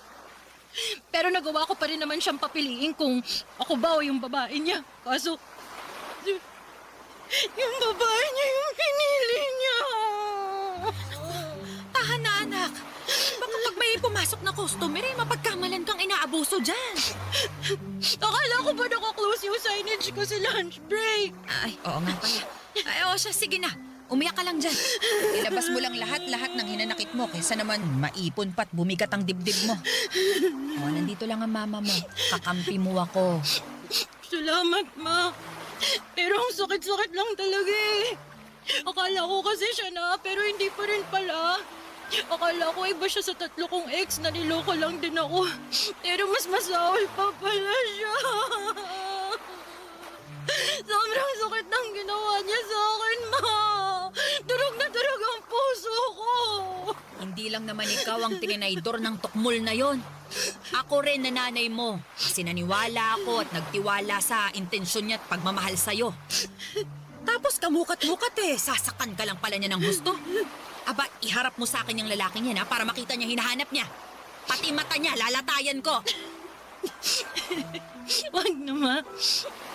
Pero nagawa ko pa rin naman siyang papiliin kung ako ba o yung babae niya. Kaso, yung babae niya yung pinili niya. Tahan na, anak. Baka pag may pumasok na customer, mapagkamalan kang inaabuso dyan. Akala ko ba naka-close yung signage ko sa lunch break? Ay, oo nga pala. Ay, oo siya, sige na. Umiyak ka lang dyan. Ilabas mo lang lahat-lahat ng hinanakit mo kaysa naman maipon pa't bumigat ang dibdib mo. O, nandito lang ang mama mo. Kakampi mo ako. Salamat, ma. Pero ang sakit-sakit lang talaga eh. Akala ko kasi siya na, pero hindi pa rin pala. Akala ko iba siya sa 3 kong ex na niloko lang din ako. Pero mas masaway pa pala siya. Sobrang sakit ng ginawa niya sa akin, ma. Durog na durog ang puso ko. Hindi lang naman ikaw ang tininaydor ng tukmol na yon. Ako rin na nanay mo. Kasi naniwala ako at nagtiwala sa intensyon niya at pagmamahal sa'yo. Tapos kamukat-mukat sasakan ka lang pala niya ng gusto. Aba, iharap mo sa akin yung lalaking yan para makita niya hinahanap niya. Pati mata niya, lalatayan ko. Wag na, ma.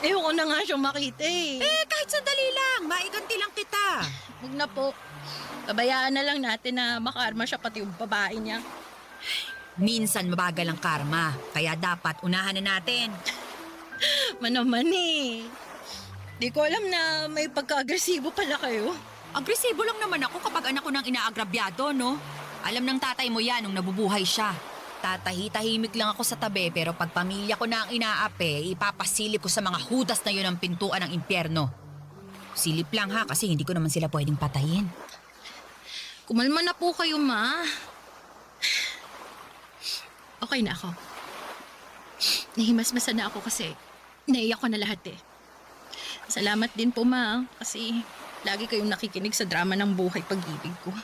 Ayoko na nga siya makita Kahit sandali lang, maiganti lang kita. Wag na po. Kabayaan na lang natin na makarma siya pati yung babae niya. Minsan mabagal ang karma, kaya dapat unahan na natin. Manaman Di ko alam na may pagka-agresibo pala kayo. Agresibo lang naman ako kapag anak ko nang inaagrabyado, no? Alam ng tatay mo yan nung nabubuhay siya. Tatahi-tahimik lang ako sa tabi pero pag pamilya ko na ang inaape, ipapasilip ko sa mga hudas na yun ang pintuan ng impyerno. Silip lang ha kasi hindi ko naman sila pwedeng patayin. Kumalma na po kayo, ma. Okay na ako. Nahimasmasan na ako kasi naiyak ko na lahat Salamat din po, ma, kasi lagi kayong nakikinig sa drama ng buhay pag-ibig ko.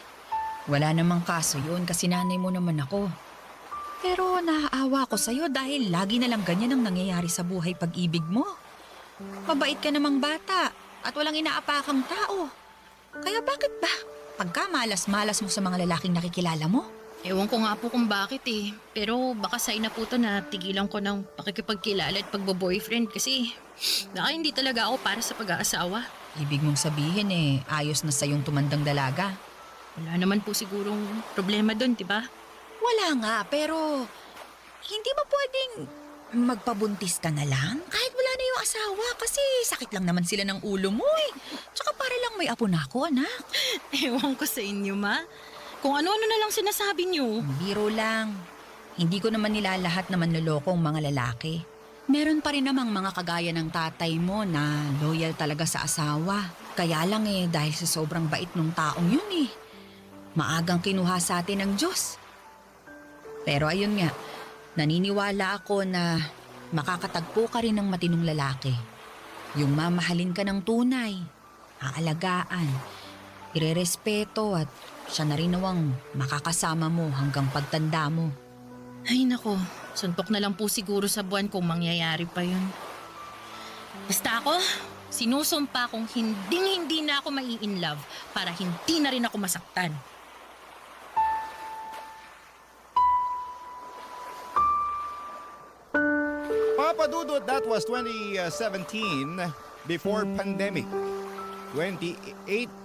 Wala namang kaso yun kasi nanay mo naman ako. Pero naaawa ko sa'yo dahil lagi na lang ganyan ang nangyayari sa buhay pag-ibig mo. Mabait ka namang bata at walang inaapakang tao. Kaya bakit ba? Pagka malas-malas mo sa mga lalaking nakikilala mo? Ewan ko nga po kung bakit Pero baka sign na po to na tigilan ko ng pakikipagkilala at pagbo-boyfriend kasi baka hindi talaga ako para sa pag-aasawa. Ibig mong sabihin ayos na sa'yong tumandang dalaga. Wala naman po sigurong problema doon, diba? Wala nga, pero hindi ba pwedeng magpabuntis ka na lang? Kahit wala na yung asawa kasi sakit lang naman sila ng ulo mo Tsaka para lang may apo na ako, anak. Ewan ko sa inyo, ma. Kung ano-ano na lang sinasabi niyo. Biro lang. Hindi ko naman nila lahat na manloloko ang mga lalaki. Meron pa rin namang mga kagaya ng tatay mo na loyal talaga sa asawa. Kaya lang dahil sa sobrang bait ng taong yun maagang kinuha sa atin ng Diyos. Pero ayun nga, naniniwala ako na makakatagpo ka rin ng matinong lalaki. Yung mamahalin ka ng tunay, aalagaan, irerespeto at siya na rin nawang makakasama mo hanggang pagtanda mo. Ay nako, suntok na lang po siguro sa buwan kung mangyayari pa yun. Basta ako, sinusumpa kong hindi na ako mai-inlove para hindi na rin ako masaktan. Papa Dudut, that was 2017 before pandemic. 28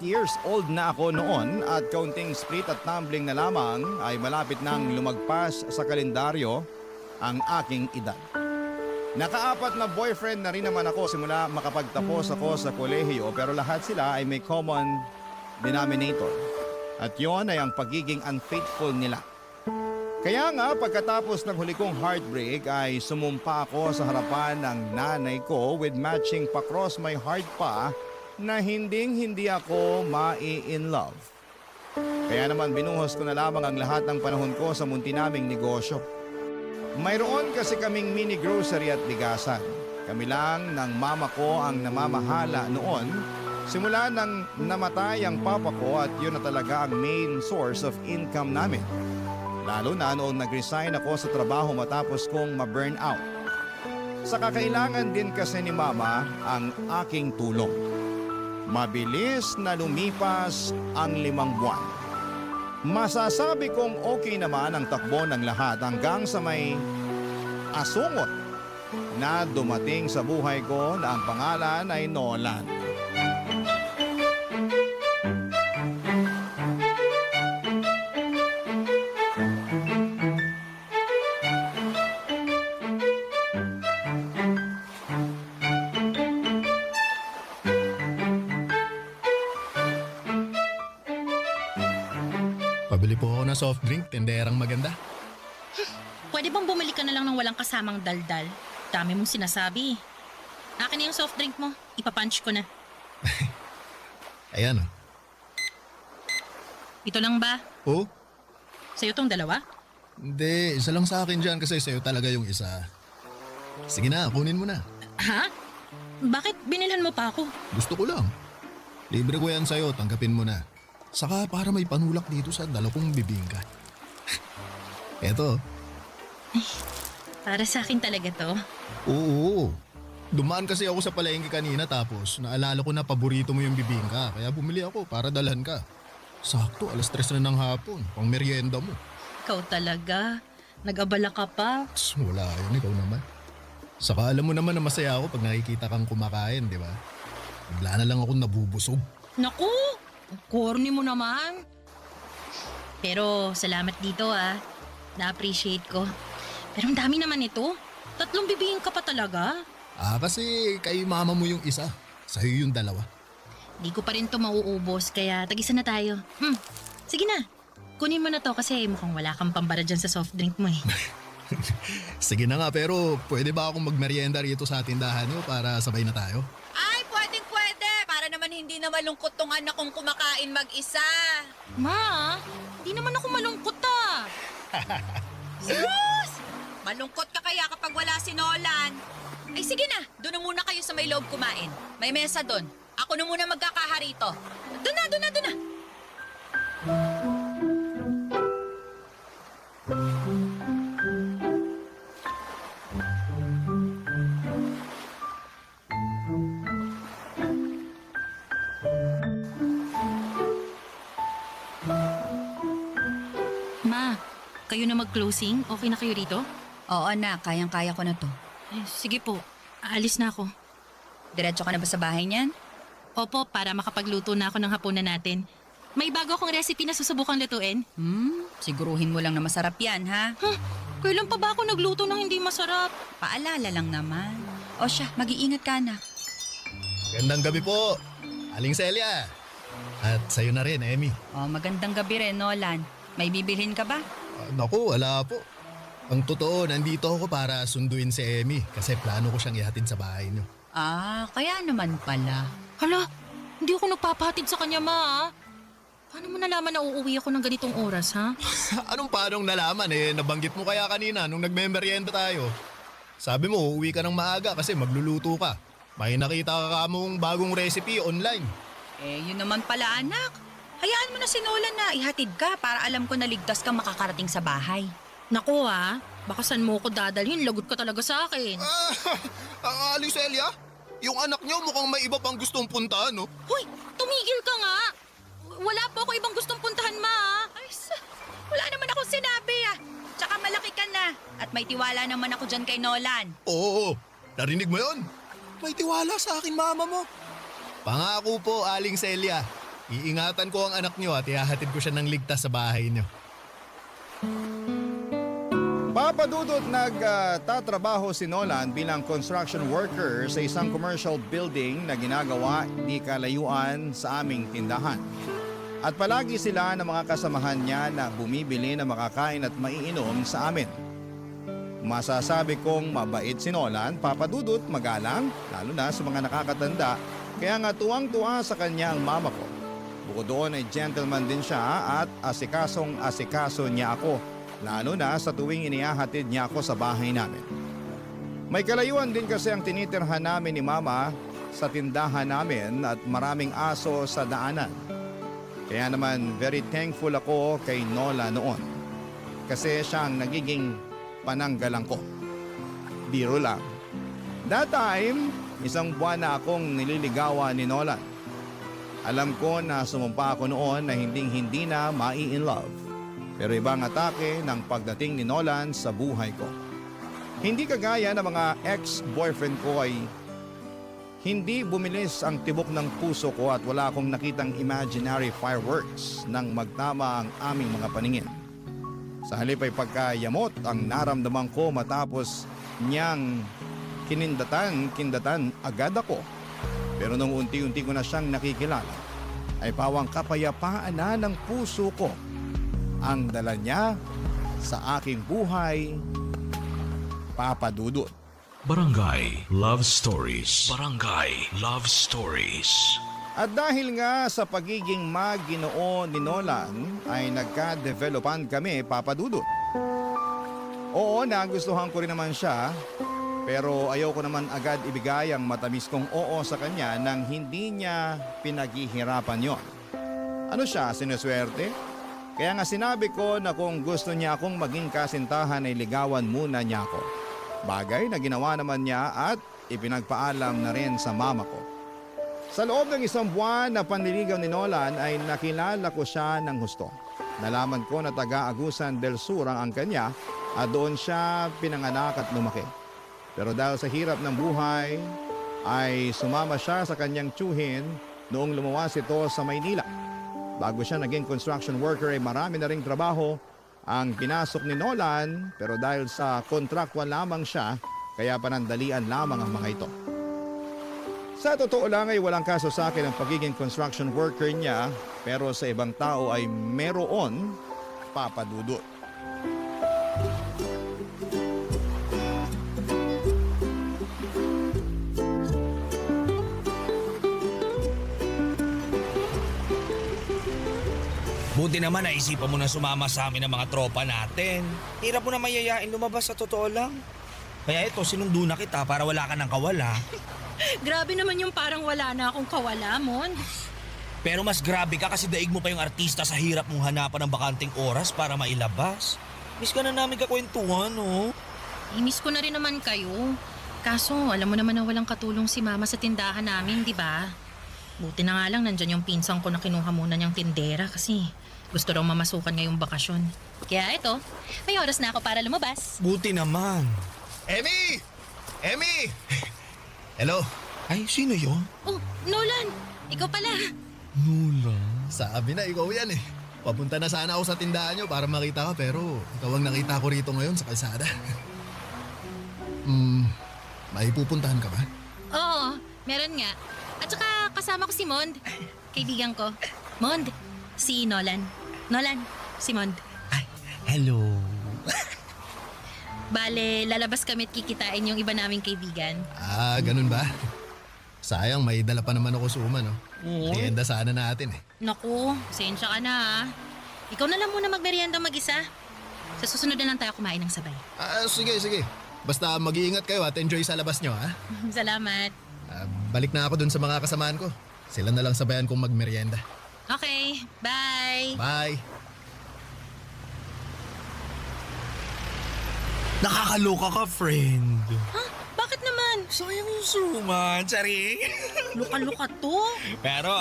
years old na ako noon at counting split at tumbling na lamang ay malapit nang lumagpas sa kalendaryo ang aking edad. Naka-4 na boyfriend na rin naman ako simula makapagtapos ako sa kolehiyo pero lahat sila ay may common denominator. At yon ay ang pagiging unfaithful nila. Kaya nga pagkatapos ng huli kong heartbreak ay sumumpa ako sa harapan ng nanay ko with matching pa-cross my heart pa na hindi ako mai-in love. Kaya naman binuhos ko na lamang ang lahat ng panahon ko sa munti naming negosyo. Mayroon kasi kaming mini grocery at bigasan. Kami lang ng mama ko ang namamahala noon. Simula nang namatay ang papa ko at yun na talaga ang main source of income namin. Lalo na noong nag-resign ako sa trabaho matapos kong ma-burn out. Sa kakailangan din kasi ni mama ang aking tulong. Mabilis na lumipas ang 5 buwan. Masasabi kong okay naman ang takbo ng lahat hanggang sa may asungot na dumating sa buhay ko na ang pangalan ay Nolan. Pabili po ako ng soft drink, tenderang maganda. Pwede bang bumili ka na lang ng walang kasamang daldal? Dami mong sinasabi. Akin na yung soft drink mo. Ipapunch ko na. Ayan o. Ito lang ba? Oh, Sa'yo tong dalawa? Hindi, isa lang sa akin dyan kasi sa'yo talaga yung isa. Sige na, kunin mo na. Ha? Bakit binilhan mo pa ako? Gusto ko lang. Libre ko yan sa'yo, tanggapin mo na. Saka para may panulak dito sa dalawang bibingka. Eto, Para sa akin talaga to. oo. Dumaan kasi ako sa palengke kanina tapos naalala ko na paborito mo yung bibingka. Kaya bumili ako para dalhan ka. Sakto, 3:00 na ng hapon. Pang merienda mo. Ikaw talaga. Nag-abala ka pa. Wala yun, ikaw naman. Saka alam mo naman na masaya ako pag nakikita kang kumakain, di ba? Bigla na lang ako nabubusog. Naku! Corny mo naman. Pero salamat dito Na-appreciate ko. Pero ang dami naman ito. 3 bibingin ka pa talaga. Kasi kay mama mo yung isa. Sa'yo yung 2. Di ko pa rin to mauubos kaya tagisa na tayo. Sige na. Kunin mo na to kasi mukhang wala kang pambara dyan sa soft drink mo eh. Sige na nga, pero pwede ba akong magmerienda rito sa tindahan niyo para sabay na tayo? Ay, pwede. Para naman hindi na malungkot tong anak kong kumakain mag-isa. Ma, di naman ako malungkot Sus! Malungkot ka kaya kapag wala si Nolan. Ay sige na, doon na muna kayo sa may loob kumain. May mesa doon. Ako na muna magkakaharito. Doon na. Ma, kayo na mag-closing? Okay na kayo rito? Oo na, kayang-kaya ko na to. Sige po, aalis na ako. Diretso ka na ba sa bahay niyan? Opo, para makapagluto na ako ng hapunan natin. May bago akong recipe na susubukang lutuin. Siguruhin mo lang na masarap yan, ha? Kailan pa ba ako nagluto ng hindi masarap? Paalala lang naman. O siya, mag-iingat ka na. Gandang gabi po, Aling Celia. At sa'yo na rin, Emmy. O, magandang gabi rin, Nolan. May bibilhin ka ba? Naku, wala po. Ang totoo, nandito ako para sunduin si Emmy kasi plano ko siyang ihatid sa bahay niyo. Kaya naman pala. Hala, hindi ako nagpapahatid sa kanya, Ma. Paano mo nalaman na uuwi ako ng ganitong oras, ha? Anong paanong nalaman nabanggit mo kaya kanina nung nagmemeryenda tayo. Sabi mo, uuwi ka ng maaga kasi magluluto ka. May nakita ka mong bagong recipe online. Yun naman pala, anak. Hayaan mo na si Nolan na ihatid ka para alam ko na ligtas kang makakarating sa bahay. Naku, baka saan mo ko dadalhin? Lagot ka talaga sa akin. Aling Celia, yung anak niyo mukhang may iba pang gustong puntahan, no? Hoy, tumigil ka nga! Wala po ako ibang gustong puntahan, Ma. Wala naman akong sinabi, Tsaka malaki ka na. At may tiwala naman ako dyan kay Nolan. Oo, narinig mo yun? May tiwala sa akin mama mo. Pangako po, Aling Celia. Iingatan ko ang anak niyo at ihahatid ko siya ng ligtas sa bahay niyo. Papadudot nagtatrabaho si Nolan bilang construction worker sa isang commercial building na ginagawa di kalayuan sa aming tindahan. At palagi sila ng mga kasamahan niya na bumibili na makakain at maiinom sa amin. Masasabi kong mabait si Nolan, papadudot, magalang, lalo na sa mga nakakatanda, kaya nga tuwang-tuwa sa kanya ang mama ko. Bukod doon ay gentleman din siya at asikasong-asikaso niya ako, lalo na sa tuwing inihahatid niya ako sa bahay namin. May kalayuan din kasi ang tinitirhan namin ni Mama sa tindahan namin at maraming aso sa daanan. Kaya naman very thankful ako kay Nola noon kasi siya ang nagiging pananggalang ko. Biro lang. That time, 1 buwan na akong nililigawan ni Nolan. Alam ko na sumumpa ako noon na hindi na mai-in love. Pero ibang atake ng pagdating ni Nolan sa buhay ko. Hindi kagaya ng mga ex-boyfriend ko ay hindi bumilis ang tibok ng puso ko at wala akong nakitang imaginary fireworks nang magtama ang aming mga paningin. Sa halip ay pagkayamot ang naramdaman ko matapos niyang kindatan agad ako. Pero nung unti-unti ko na siyang nakikilala, ay pawang kapayapaan na ng puso ko ang dala niya sa aking buhay, Papadudot. Barangay Love Stories. Barangay Love Stories. At dahil nga sa pagiging Maginoo ni Nolan ay nagka-developan kami, Papa Dudut. Oo, nagustuhan ko rin naman siya, pero ayaw ko naman agad ibigay ang matamis kong oo sa kanya nang hindi niya pinaghihirapan yon. Ano siya, sinuswerte? Kaya nga sinabi ko na kung gusto niya akong maging kasintahan ay ligawan muna niya ako. Bagay na ginawa naman niya at ipinagpaalam na rin sa mama ko. Sa loob ng 1 buwan na panliligaw ni Nolan ay nakilala ko siya ng husto. Nalaman ko na taga Agusan del Sur ang kanya at doon siya pinanganak at lumaki. Pero dahil sa hirap ng buhay ay sumama siya sa kanyang tiyuhin noong lumuwas ito sa Maynila. Bago siya naging construction worker ay marami na ring trabaho ang pinasok ni Nolan, pero dahil sa kontraktual lamang siya kaya panandalian lamang ang mga ito. Sa totoo lang ay walang kaso sa akin ang pagiging construction worker niya, pero sa ibang tao ay meron, Papa Dudut. Buti naman naisipan mo na sumama sa amin ng mga tropa natin. Hirap mo na mayayain lumabas sa totoo lang. Kaya ito, sinundo na kita para wala ka ng kawala. Grabe naman yung parang wala na akong kawala, Mon. Pero mas grabe ka kasi daig mo pa yung artista sa hirap mong hanapan ng bakanting oras para mailabas. Miss ka na namin kakwentuhan, no? Miss ko na rin naman kayo. Kaso, alam mo naman na walang katulong si Mama sa tindahan namin, di ba? Buti na nga lang nandyan yung pinsang ko na kinuha muna niyang tindera kasi gusto raw mamasukan ngayong bakasyon. Kaya ito, may oras na ako para lumabas. Buti naman. Emmy! Emmy! Hello? Ay, sino yun? Oh, Nolan! Ikaw pala! Nolan? Sabi na, ikaw yan eh. Papunta na sana ako sa tindahan nyo para makita ka pero ikaw ang nakita ko rito ngayon sa kalsada. May pupuntahan ka ba? Oo, meron nga. At saka kasama ko si Mond, kaibigan ko. Mond, si Nolan. Nolan, si Mond. Ay, hello. Bale, lalabas kami at kikitain yung iba naming kaibigan. Ah, ganun ba? Sayang, may dala pa naman ako suma, no? Merienda sana natin eh. Naku, sensya ka na ha. Ikaw na lang muna magmerienda mag-isa. Sa susunod na lang tayo kumain ng sabay. Ah, sige, sige. Basta mag-iingat kayo at enjoy sa labas nyo, ha? Salamat. Balik na ako dun sa mga kasamaan ko. Sila na lang sabayan kong magmerienda. Okay, bye. Bye! Nakakaloka ka, friend. Ha? Bakit naman? Sayang yung suman, tsari. Luka-luka to. Pero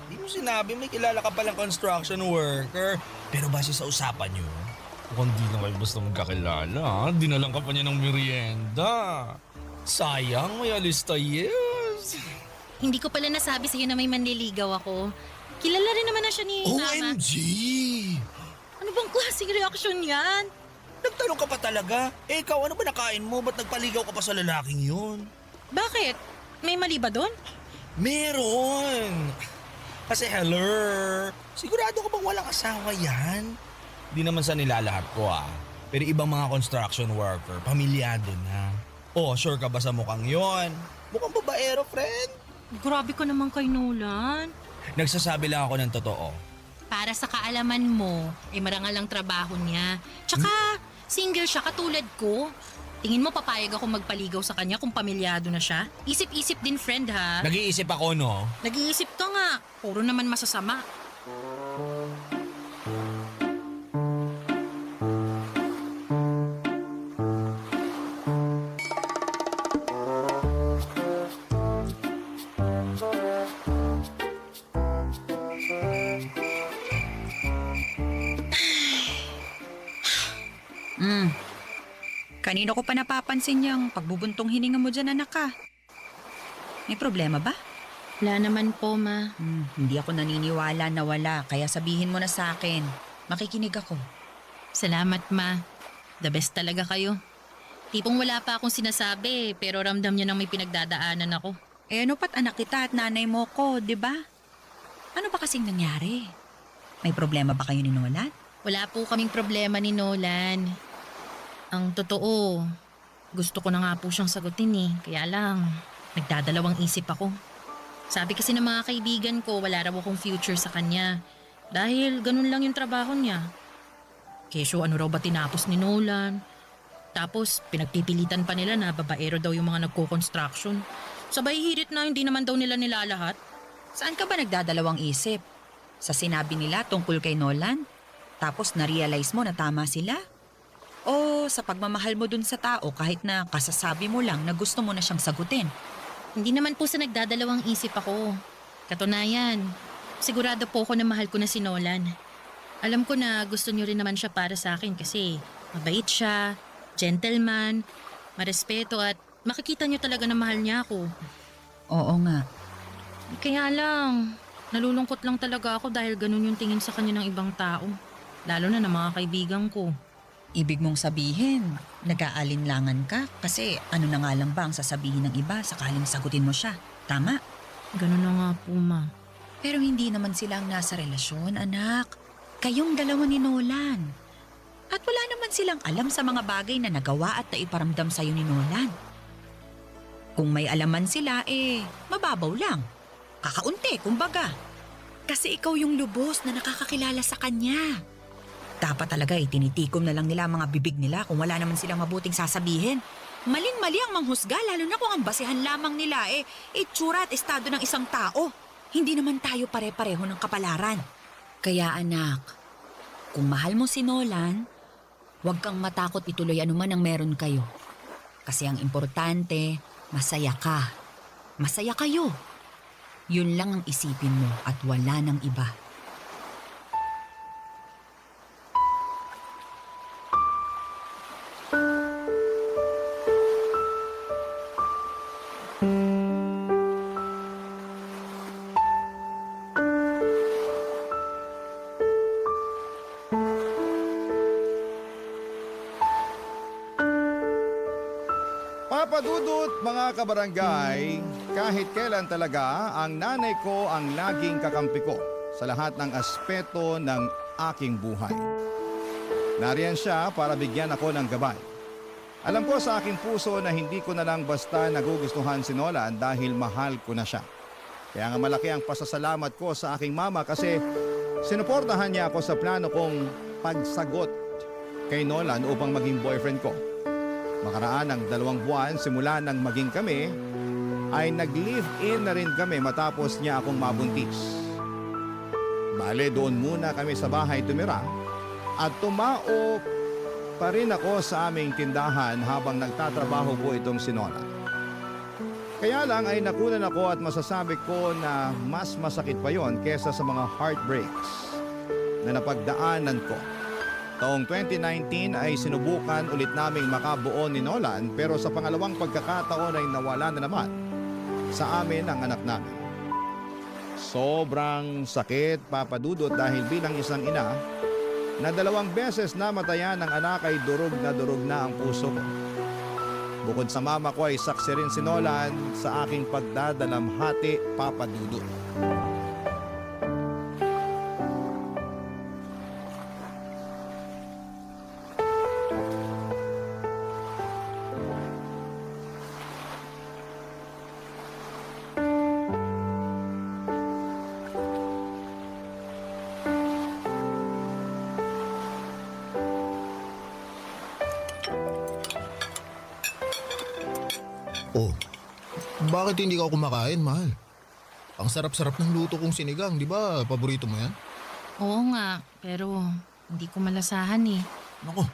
di mo sinabi may kilala ka palang construction worker. Pero base sa usapan nyo, mukhang di na kayo basta magkakilala. Dinalang ka pa niya ng merienda. Sayang, may alista yes. Hindi ko pala nasabi sa'yo na may manliligaw ako. Kilala rin naman na siya ni Mama. OMG! Ano bang klaseng reaksyon yan? Nagtanong ka pa talaga? Eh ikaw, ano ba nakain mo? Ba't nagpaligaw ka pa sa lalaking yun? Bakit? May mali ba doon? Meron! Kasi hello, sigurado ka bang walang asawa yan? Di naman sa nilalahat ko Pero ibang mga construction worker, pamilyado na. Oh, sure ka ba sa mukhang yon? Mukhang babaero, friend. Grabe ka naman kay Nolan. Nagsasabi lang ako ng totoo. Para sa kaalaman mo, marangal ang trabaho niya. Tsaka, single siya katulad ko. Tingin mo papayag ako magpaligaw sa kanya kung pamilyado na siya? Isip-isip din, friend, ha? Nag-iisip ako, no? Nag-iisip ka nga. Puro naman masasama. Kanino ko pa napapansin yung pagbubuntong hininga mo dyan, anak ka? May problema ba? Wala naman po, Ma. Hindi ako naniniwala na wala, kaya sabihin mo na sa akin. Makikinig ako. Salamat, Ma. The best talaga kayo. Tipong wala pa akong sinasabi, pero ramdam niyo nang may pinagdadaanan ako. Eh ano pat anak kita at nanay mo ko, di ba? Ano ba kasing nangyari? May problema ba kayo ni Nolan? Wala po kaming problema ni Nolan. Ang totoo, gusto ko na nga po siyang sagutin eh. Kaya lang, nagdadalawang isip ako. Sabi kasi ng mga kaibigan ko, wala raw akong future sa kanya. Dahil ganun lang yung trabaho niya. Kesyo ano raw ba tinapos ni Nolan? Tapos pinagpipilitan pa nila na babaero daw yung mga nagko-construction. Sabay hirit na hindi naman daw nila nilalahat. Saan ka ba nagdadalawang isip? Sa sinabi nila tungkol kay Nolan? Tapos na-realize mo na tama sila? O sa pagmamahal mo dun sa tao kahit na kasasabi mo lang na gusto mo na siyang sagutin? Hindi naman po sa nagdadalawang isip ako. Katunayan, sigurado po ako na mahal ko na si Nolan. Alam ko na gusto niyo rin naman siya para sa akin kasi mabait siya, gentleman, marespeto at makikita niyo talaga na mahal niya ako. Oo nga. Kaya lang, nalulungkot lang talaga ako dahil ganun yung tingin sa kanya ng ibang tao. Lalo na ng mga kaibigan ko. Ibig mong sabihin, nag-aalinlangan ka kasi ano na nga lang ba ang sasabihin ng iba sakaling sagutin mo siya. Tama? Ganun na nga po, ma. Pero hindi naman sila ang nasa relasyon, anak. Kayong dalawa ni Nolan. At wala naman silang alam sa mga bagay na nagawa at naiparamdam sa'yo ni Nolan. Kung may alaman sila, mababaw lang. Kakaunti, kumbaga. Kasi ikaw yung lubos na nakakakilala sa kanya. Dapat talaga tinitikom na lang nila ang mga bibig nila kung wala naman silang mabuting sasabihin. Maling-mali ang manghusga lalo na kung ang basehan lamang nila itsura at estado ng isang tao. Hindi naman tayo pare-pareho ng kapalaran. Kaya anak, kung mahal mo si Nolan, huwag kang matakot ituloy anuman ang meron kayo. Kasi ang importante, masaya ka. Masaya kayo. Yun lang ang isipin mo at wala nang iba. Papadudot mga kabarangay, kahit kailan talaga ang nanay ko ang laging kakampi ko sa lahat ng aspeto ng aking buhay. Nariyan siya para bigyan ako ng gabay. Alam ko sa aking puso na hindi ko na lang basta nagugustuhan si Nolan dahil mahal ko na siya. Kaya nga malaki ang pasasalamat ko sa aking mama kasi sinuportahan niya ako sa plano kong pagsagot kay Nolan upang maging boyfriend ko. Makaraan ng 2 buwan simula nang maging kami, ay nag-live-in na rin kami matapos niya akong mabuntis. Bale, doon muna kami sa bahay tumira at tumao pa rin ako sa aming tindahan habang nagtatrabaho po itong si Nola. Kaya lang ay nakunan ako at masasabi ko na mas masakit pa yon kesa sa mga heartbreaks na napagdaanan ko. Taong 2019 ay sinubukan ulit naming makabuo ni Nolan pero sa pangalawang pagkakataon ay nawala na naman sa amin ang anak namin. Sobrang sakit, Papadudot, dahil bilang isang ina na 2 beses namatayan ng anak ay durog na ang puso ko. Bukod sa mama ko ay saksi rin si Nolan sa aking pagdadalamhati, Papadudot. Oh, bakit hindi ka kumakain, mahal? Ang sarap-sarap ng luto kong sinigang, di ba? Paborito mo yan? Oo nga, pero hindi ko malasahan eh. Nako,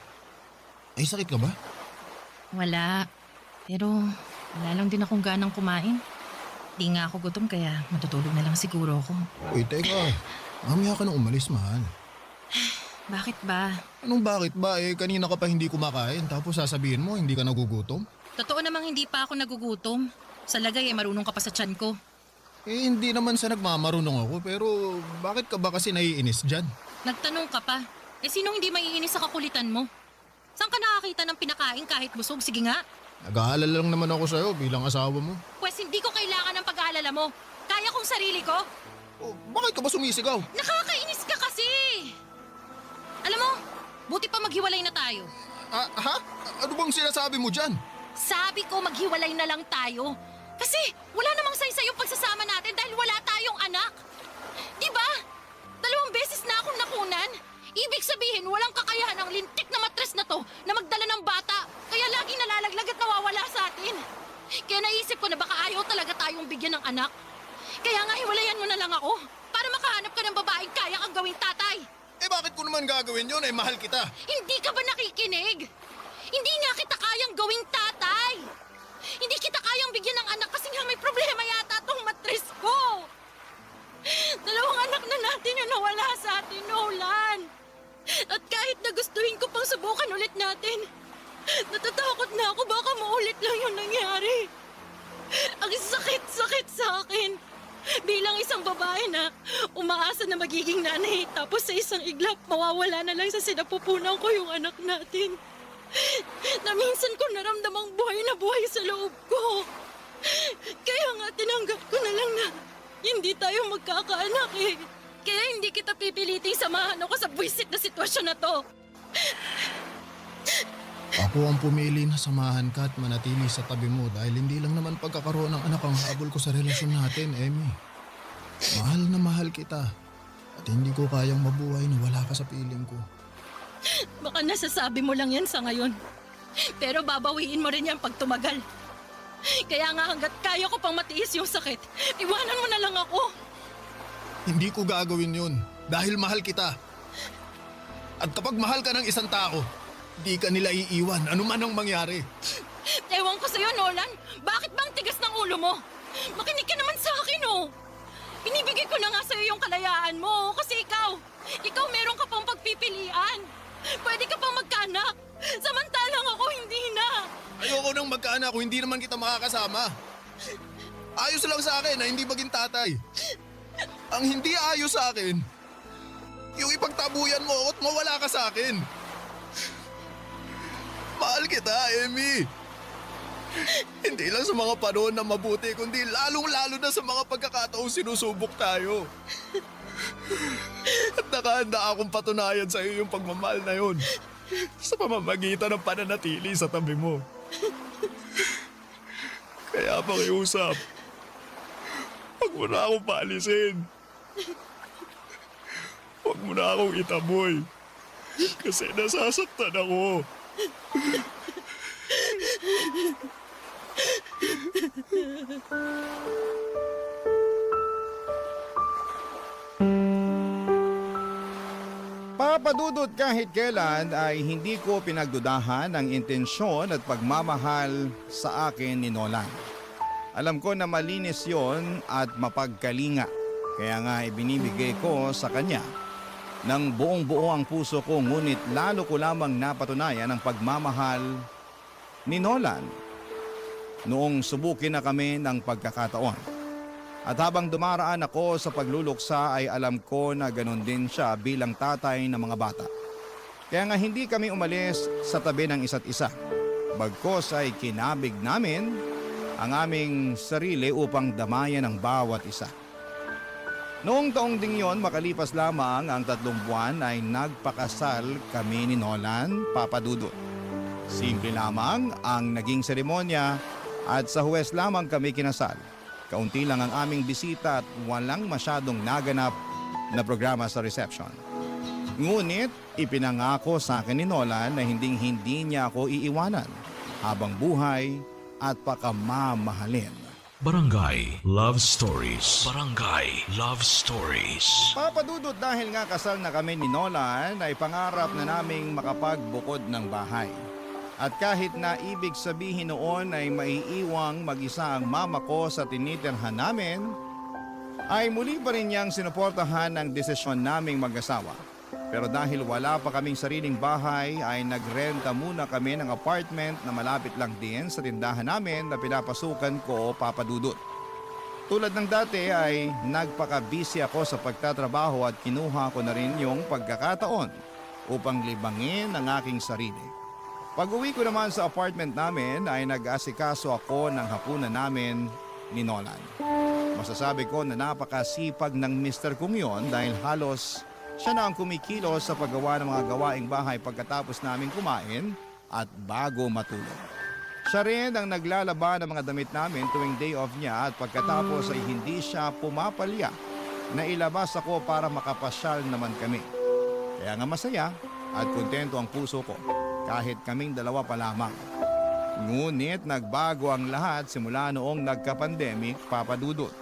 ay sakit ka ba? Wala. Pero wala lang din akong ganang kumain. Di nga ako gutom kaya matutulog na lang siguro ako. Uy, teka. Mamaya ka nang umalis, mahal. Bakit ba? Anong bakit ba? Kanina ka pa hindi kumakain tapos sasabihin mo hindi ka nagugutom? Totoo namang hindi pa ako nagugutom. Sa lagay marunong ka pa sa tiyan ko. Hindi naman sa nagmamarunong ako pero bakit ka ba kasi naiinis dyan? Nagtanong ka pa. Sinong hindi maiinis sa kakulitan mo? Saan ka nakakita ng pinakain kahit busog? Sige nga. Nag-aalala lang naman ako sa'yo bilang asawa mo. Pues hindi ko kailangan ng pag-aalala mo. Kaya kong sarili ko. Oh, bakit ka ba sumisigaw? Nakakainis ka kasi! Alam mo, buti pa maghiwalay na tayo. Ha? Ano bang sinasabi mo dyan? Sabi ko maghiwalay na lang tayo. Kasi wala namang saysay yung pagsasama natin dahil wala tayong anak. Diba? 2 beses na akong nakunan. Ibig sabihin, walang kakayahan ang lintik na matres na to na magdala ng bata. Kaya laging nalalaglag at nawawala sa atin. Kaya naisip ko na baka ayaw talaga tayong bigyan ng anak. Kaya nga hiwalayan mo na lang ako para makahanap ka ng babaeng kaya kang gawing tatay. Eh bakit ko naman gagawin yun? Eh mahal kita. Hindi ka ba nakikinig? Hindi nga kita kayang gawing tatay. Hindi kita kayang bigyan ng anak kasi nga may problema yata tong matres ko. 2 anak na natin yung nawala sa atin, Nolan. At kahit nagustuhin ko pang subukan ulit natin, natatakot na ako baka maulit lang yung nangyari. Ang sakit-sakit sa akin. Bilang isang babae na umaasa na magiging nanay, tapos sa isang iglap, mawawala na lang sa sinapupunan ko yung anak natin. Na minsan ko naramdamang buhay na buhay sa loob ko. Kaya nga tinanggap ko na lang na hindi tayo magkakaanak eh. Kaya hindi kita pipiliting samahan ako sa buwisit na sitwasyon na to. Ako ang pumili na samahan ka at manatili sa tabi mo dahil hindi lang naman pagkakaroon ng anak ang habol ko sa relasyon natin, Emmy. Mahal na mahal kita at hindi ko kayang mabuhay na wala ka sa piling ko. Baka nasasabi mo lang yan sa ngayon. Pero babawiin mo rin yan pag tumagal. Kaya nga hanggat kaya ko pang matiis yung sakit, iwanan mo na lang ako. Hindi ko gagawin yun dahil mahal kita. At kapag mahal ka ng isang tao, di ka nila iiwan, ano man ang mangyari. Ewan ko sa'yo, Nolan. Bakit bang tigas ng ulo mo? Makinig ka naman sa akin, oh. Binibigay ko na nga sa'yo yung kalayaan mo kasi ikaw meron ka pang pagpipilian. Pwede ka pang magkaanak. Samantalang ako hindi na. Ayoko nang magkaanak kung hindi naman kita makakasama. Ayos lang sa akin na hindi maging tatay. Ang hindi ayos sa akin, yung ipagtabuyan mo at mawala ka sa akin. Mahal kita, Emmy. Hindi lang sa mga panahon na mabuti, kundi lalong-lalo na sa mga pagkakataong sinusubok tayo. At nakahanda akong patunayan sa iyo yung pagmamahal na yun sa pamamagitan ng pananatili sa tabi mo. Kaya pakiusap, huwag mo na akong paalisin. Huwag mo na akong itaboy. Kasi nasasaktan ako. Papadudot kahit kailan ay hindi ko pinagdudahan ang intensyon at pagmamahal sa akin ni Nolan. Alam ko na malinis yon at mapagkalinga. Kaya nga ibinibigay ko sa kanya ng buong buo ang puso ko, ngunit lalo ko lamang napatunayan ang pagmamahal ni Nolan noong subukin na kami ng pagkakataon. At habang dumaraan ako sa pagluluksa ay alam ko na ganun din siya bilang tatay ng mga bata. Kaya nga hindi kami umalis sa tabi ng isa't isa. Bagkos ay kinabig namin ang aming sarili upang damayan ang bawat isa. Noong taong ding yon, makalipas lamang ang 3 buwan ay nagpakasal kami ni Nolan, Papadudot. Simple lamang ang naging seremonya at sa Huwes lamang kami kinasal. Kaunti lang ang aming bisita at walang masyadong naganap na programa sa reception. Ngunit ipinangako sa akin ni Nolan na hindi niya ako iiwanan habang buhay at pakamamahalin. Barangay Love Stories. Barangay Love Stories. Papadudot dahil nga kasal na kami ni Nolan ay pangarap na naming makapagbukod ng bahay. At kahit na ibig sabihin noon ay maiiwang mag-isa ang mama ko sa tinitirhan namin, ay muli pa rin niyang sinuportahan ang desisyon naming mag-asawa. Pero dahil wala pa kaming sariling bahay ay nagrenta muna kami ng apartment na malapit lang din sa tindahan namin na pinapasukan ko, Papadudot. Tulad ng dati ay nagpaka-busy ako sa pagtatrabaho at kinuha ko na rin yung pagkakataon upang libangin ang aking sarili. Pag-uwi ko naman sa apartment namin ay nag-asikaso ako ng hapunan namin ni Nolan. Masasabi ko na napakasipag ng mister kong yon dahil halos siya na ang kumikilos sa paggawa ng mga gawaing bahay pagkatapos namin kumain at bago matulog. Siya rin ang naglalaba ng mga damit namin tuwing day off niya at pagkatapos ay hindi siya pumapalya na ilabas ako para makapasyal naman kami. Kaya nga masaya at kontento ang puso ko kahit kaming dalawa pa lamang. Ngunit nagbago ang lahat simula noong nagka-pandemic, Papa Dudut.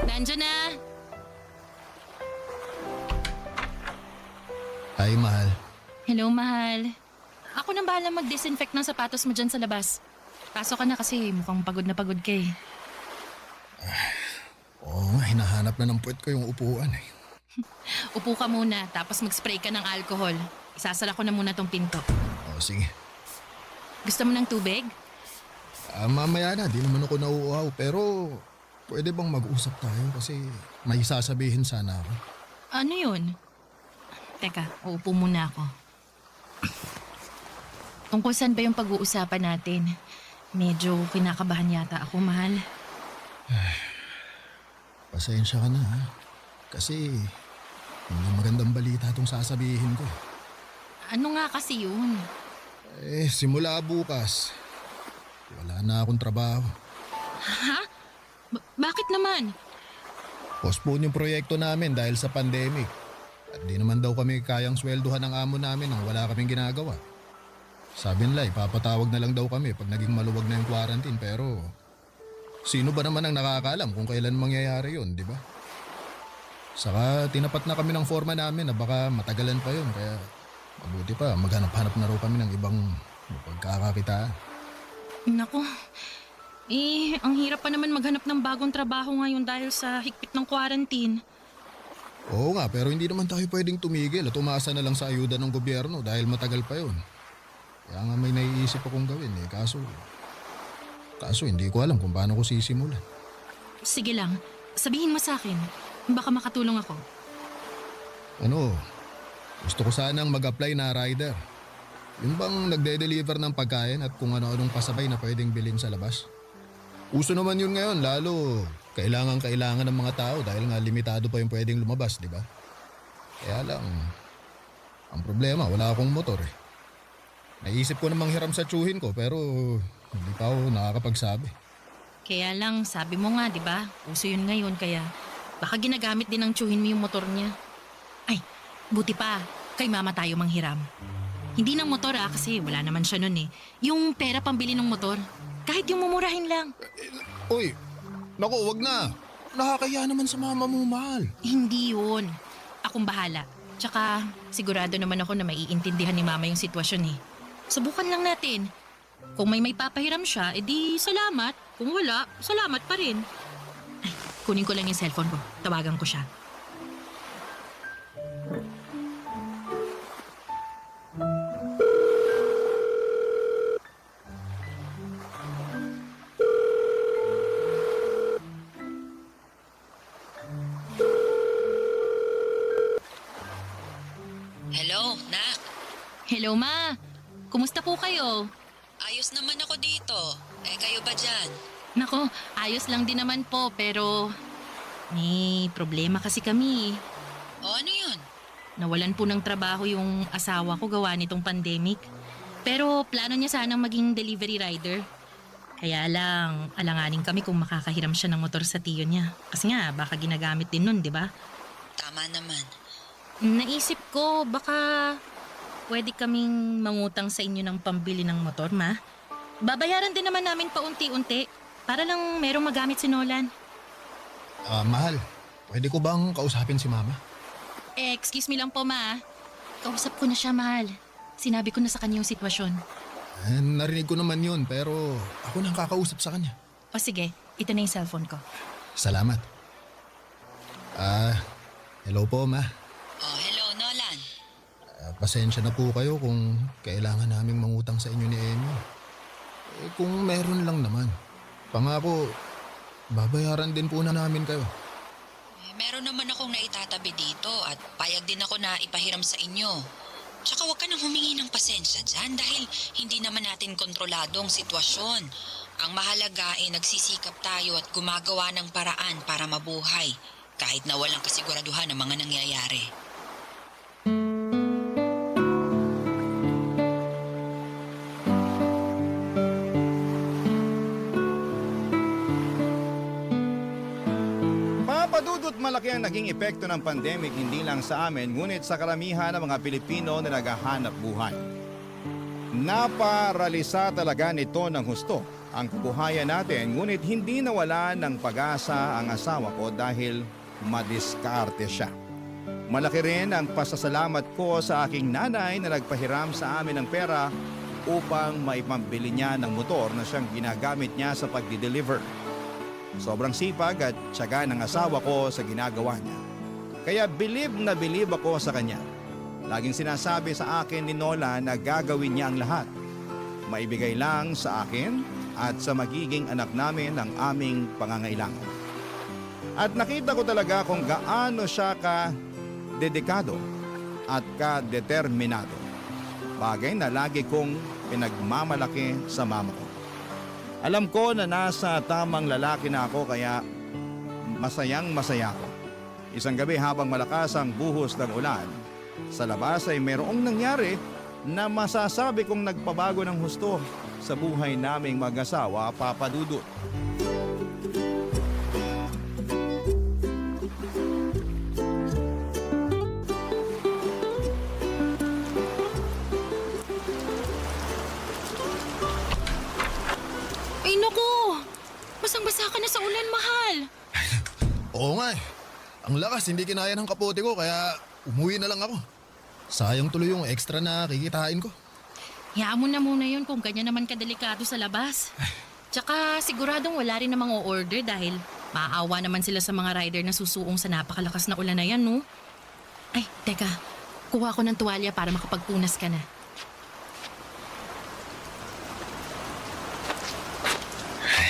Nandiyan na! Ay, mahal. Hello, mahal. Ako nang bahala mag-disinfect ng sapatos mo dyan sa labas. Pasok ka na kasi mukhang pagod na pagod ka eh. Oo nga, hinahanap na ng puwet ko yung upuan eh. Upo ka muna, tapos mag-spray ka ng alcohol. Isasara ko na muna tong pinto. O, sige. Gusto mo ng tubig? Mamaya na, di naman ako nauuhaw. Pero pwede bang mag-usap tayo kasi may sasabihin sana ako. Ano yun? Teka, uupo muna ako. Tungkol saan ba yung pag-uusapan natin? Medyo kinakabahan yata ako, mahal. Pasensya ka na ha. Kasi hindi magandang balita itong sasabihin ko. Ano nga kasi yun? Simula bukas, wala na akong trabaho. Ha? Bakit naman? Postpone yung proyekto namin dahil sa pandemic. At di naman daw kami kayang swelduhan ng amo namin nang wala kaming ginagawa. Sabi nila, ipapatawag na lang daw kami pag naging maluwag na yung quarantine. Pero sino ba naman ang nakakaalam kung kailan mangyayari yun, di ba? Saka tinapat na kami ng forma namin na baka matagalan pa yun. Kaya mabuti pa, maghanap-hanap na raw kami ng ibang pagkakakitaan. Naku, ang hirap pa naman maghanap ng bagong trabaho ngayon dahil sa higpit ng quarantine. Oo nga, pero hindi naman tayo pwedeng tumigil at umasa na lang sa ayuda ng gobyerno dahil matagal pa yun. Kaya nga may naiisip akong gawin eh, kaso hindi ko alam kung paano ko sisimulan. Sige lang, sabihin mo sa akin. Baka makatulong ako. Gusto ko sanang mag-apply na rider. Yung bang nagde-deliver ng pagkain at kung ano-anong pasabay na pwedeng bilhin sa labas. Uso naman yun ngayon, lalo kailangan ng mga tao dahil nga limitado pa yung pwedeng lumabas, di ba? Kaya lang, ang problema, wala akong motor eh. Naisip ko namang hiram sa tsuhin ko pero hindi pa ako nakakapagsabi. Kaya lang, sabi mo nga, di ba? Uso yun ngayon, kaya baka ginagamit din ng tsuhin mo yung motor niya. Ay, buti pa, kay mama tayo manghiram. Hindi ng motor kasi wala naman siya nun eh. Yung pera pambili ng motor, kahit yung mumurahin lang. Uy, naku, wag na. Nakakaya naman sa mama mo, mahal. Hindi yun. Akong bahala. Tsaka sigurado naman ako na maiintindihan ni mama yung sitwasyon eh. Subukan lang natin. Kung may papahiram siya, edi salamat. Kung wala, salamat pa rin. Ay, kunin ko lang yung cellphone ko. Tawagan ko siya. Hello, Nak. Hello, Ma. Kumusta po kayo? Ayos naman ako dito. Kayo ba dyan? Nako, ayos lang din naman po pero may problema kasi kami. O ano yun? Nawalan po ng trabaho yung asawa ko gawa nitong pandemic. Pero plano niya sanang maging delivery rider. Kaya lang, alanganin kami kung makakahiram siya ng motor sa tiyo niya. Kasi nga, baka ginagamit din nun, di ba? Tama naman. Naisip ko, baka pwede kaming mangutang sa inyo ng pambili ng motor, Ma. Babayaran din naman namin paunti-unti para lang merong magamit si Nolan. Mahal, pwede ko bang kausapin si mama? Excuse me lang po, Ma. Kausap ko na siya, mahal. Sinabi ko na sa kanya yung sitwasyon. Narinig ko naman yun pero ako nang kakausap sa kanya. O sige, ito na yung cellphone ko. Salamat. Hello po, ma. Oh, hello, Nolan. Pasensya na po kayo kung kailangan naming mangutang sa inyo ni Emmy. Kung meron lang naman. Pangako, babayaran din po na namin kayo. meron naman akong naitatabi dito at payag din ako na ipahiram sa inyo. Tsaka huwag ka nang humingi ng pasensya dyan dahil hindi naman natin kontrolado ang sitwasyon. Ang mahalaga ay nagsisikap tayo at gumagawa ng paraan para mabuhay kahit na walang kasiguraduhan ng mga nangyayari. Papadudot malaki ang naging epekto ng pandemic hindi lang sa amin ngunit sa karamihan ng mga Pilipino na naghahanap buhay. Naparalisa talaga nito ng husto ang kabuhayan natin ngunit hindi nawala ng pag-asa ang asawa ko dahil madiskarte siya. Malaki rin ang pasasalamat ko sa aking nanay na nagpahiram sa amin ng pera upang maipambili niya ng motor na siyang ginagamit niya sa pagdi-deliver. Sobrang sipag at tiyaga ng asawa ko sa ginagawa niya. Kaya bilib na bilib ako sa kanya. Laging sinasabi sa akin ni Nola na gagawin niya ang lahat. Maibigay lang sa akin at sa magiging anak namin ang aming pangangailangan. At nakita ko talaga kung gaano siya ka-dedikado at ka-determinado. Bagay na lagi kong pinagmamalaki sa mama ko. Alam ko na nasa tamang lalaki na ako kaya masayang masaya ako. Isang gabi habang malakas ang buhos ng ulan, sa labas ay mayroong nangyari na masasabi kong nagpabago ng husto sa buhay naming mag-asawa, Papa Dudut. Ay naku! Basang-basa ka na sa ulan, mahal. Oo nga eh. Ang lakas, hindi kinaya ng kapote ko kaya umuwi na lang ako. Sayang tuloy yung extra na kikitain ko. Hayaan mo na muna yun kung ganyan naman kadelikado sa labas. Tsaka siguradong wala rin namang o-order dahil maaawa naman sila sa mga rider na susuong sa napakalakas na ulan na yan, no? Ay, teka. Kuha ko ng tuwalya para makapagpunas ka na.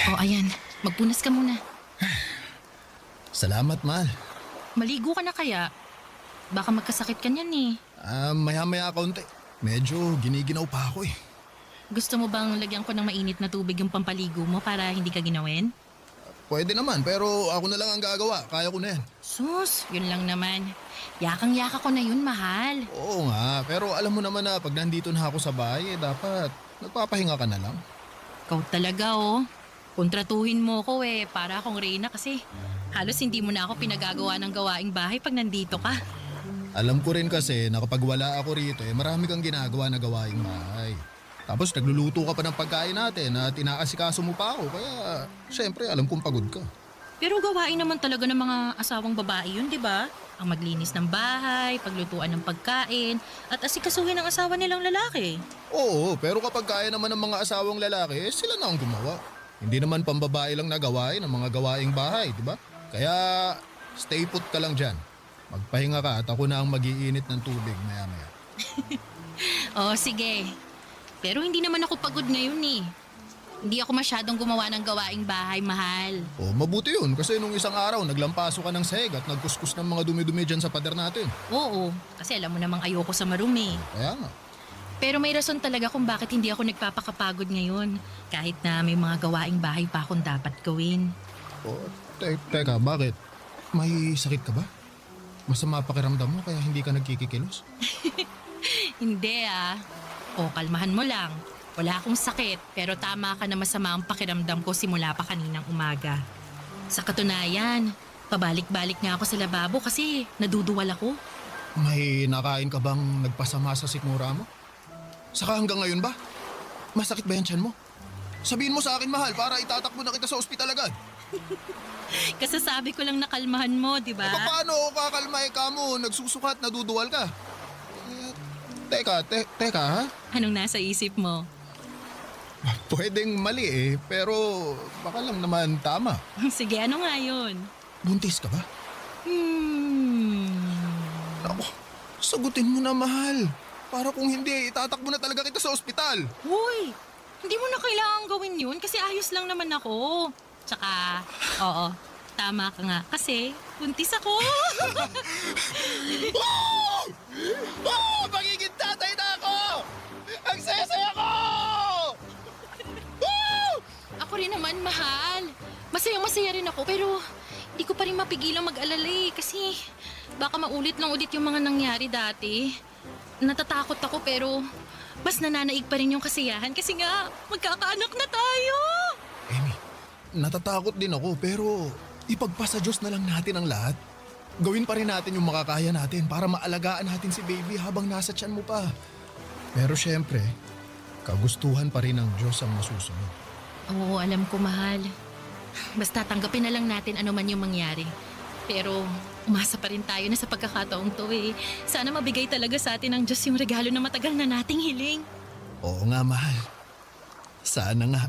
O, ayan. Magpunas ka muna. Salamat, mahal. Maligo ka na kaya? Baka magkasakit ka niyan eh. Maya-maya kaunti. Medyo giniginaw pa ako eh. Gusto mo bang lagyan ko ng mainit na tubig yung pampaligo mo para hindi ka ginawin? Pwede naman, pero ako na lang ang gagawa. Kaya ko na yan. Sus, yun lang naman. Yakang-yaka ko na yun, mahal. Oo nga, pero alam mo naman na pag nandito na ako sa bahay, dapat nagpapahinga ka na lang. Ikaw talaga, oh. Kontratuhin mo ko eh, para akong Reyna kasi halos hindi mo na ako pinagagawa ng gawaing bahay pag nandito ka. Alam ko rin kasi na kapag wala ako rito, marami kang ginagawa na gawaing bahay. Tapos nagluluto ka pa ng pagkain natin at inaasikaso mo pa ako, kaya syempre alam kong pagod ka. Pero gawain naman talaga ng mga asawang babae yun, di ba? Ang maglinis ng bahay, paglutuan ng pagkain, at asikasuhin ng asawa nilang lalaki. Oo, pero kapag kaya naman ng mga asawang lalaki, sila na ang gumawa. Hindi naman pambabae lang na gawain ang mga gawaing bahay, di ba? Kaya stay put ka lang dyan. Magpahinga ka at ako na ang mag-iinit ng tubig maya-maya. Oh, sige. Pero hindi naman ako pagod ngayon eh. Hindi ako masyadong gumawa ng gawaing bahay, mahal. Oh, mabuti yun kasi nung isang araw naglampaso ka ng sahig at nagkuskus ng mga dumi-dumi dyan sa pader natin. Oo, kasi alam mo namang ayoko sa marumi. Kaya nga. Pero may rason talaga kung bakit hindi ako nagpapakapagod ngayon. Kahit na may mga gawaing bahay pa akong dapat gawin. Oh, teka, bakit? May sakit ka ba? Masama pakiramdam mo kaya hindi ka nagkikikilos? Hindi ah. O, kalmahan mo lang. Wala akong sakit, pero tama ka na masama ang pakiramdam ko simula pa kaninang umaga. Sa katunayan, pabalik-balik nga ako sa lababo kasi naduduwal ako. May nakain ka bang nagpasama sa sikmura mo? Saka hanggang ngayon ba? Masakit ba yan tiyan mo? Sabihin mo sa akin, mahal, para itatakbo na kita sa ospital agad. Kasasabi ko lang na kalmahan mo, di ba? Paano ako kakalmay ka mo? Nagsusukat, naduduwal ka. Teka ha? Anong nasa isip mo? Pwedeng mali eh, pero baka lang naman tama. Sige, ano nga yun? Buntis ka ba? Ako, sagutin mo na, mahal. Para kung hindi, itatakbo na talaga kita sa ospital. Uy, hindi mo na kailangan gawin yun kasi ayos lang naman ako. Tsaka, oo, Tama ka nga, kasi buntis ako. Magiging tatay na ako! Ang saya-saya ko! Ako rin naman, mahal. Masayang-masaya rin ako, pero hindi ko pa rin mapigilang mag-alala kasi baka maulit lang ulit yung mga nangyari dati. Natatakot ako pero mas nananaig pa rin yung kasiyahan kasi nga magkakaanak na tayo. Amy, natatakot din ako pero ipagpasa Diyos na lang natin ang lahat. Gawin pa rin natin yung makakaya natin para maalagaan natin si baby habang nasa tiyan mo pa. Pero syempre, kagustuhan pa rin ng Diyos ang masusunod. Oo, alam ko, mahal. Basta tanggapin na lang natin ano man yung mangyari. Pero umasa pa rin tayo na sa pagkakataong to eh. Sana mabigay talaga sa atin ng Diyos yung regalo na matagal na nating hiling. Oo nga, mahal. Sana nga.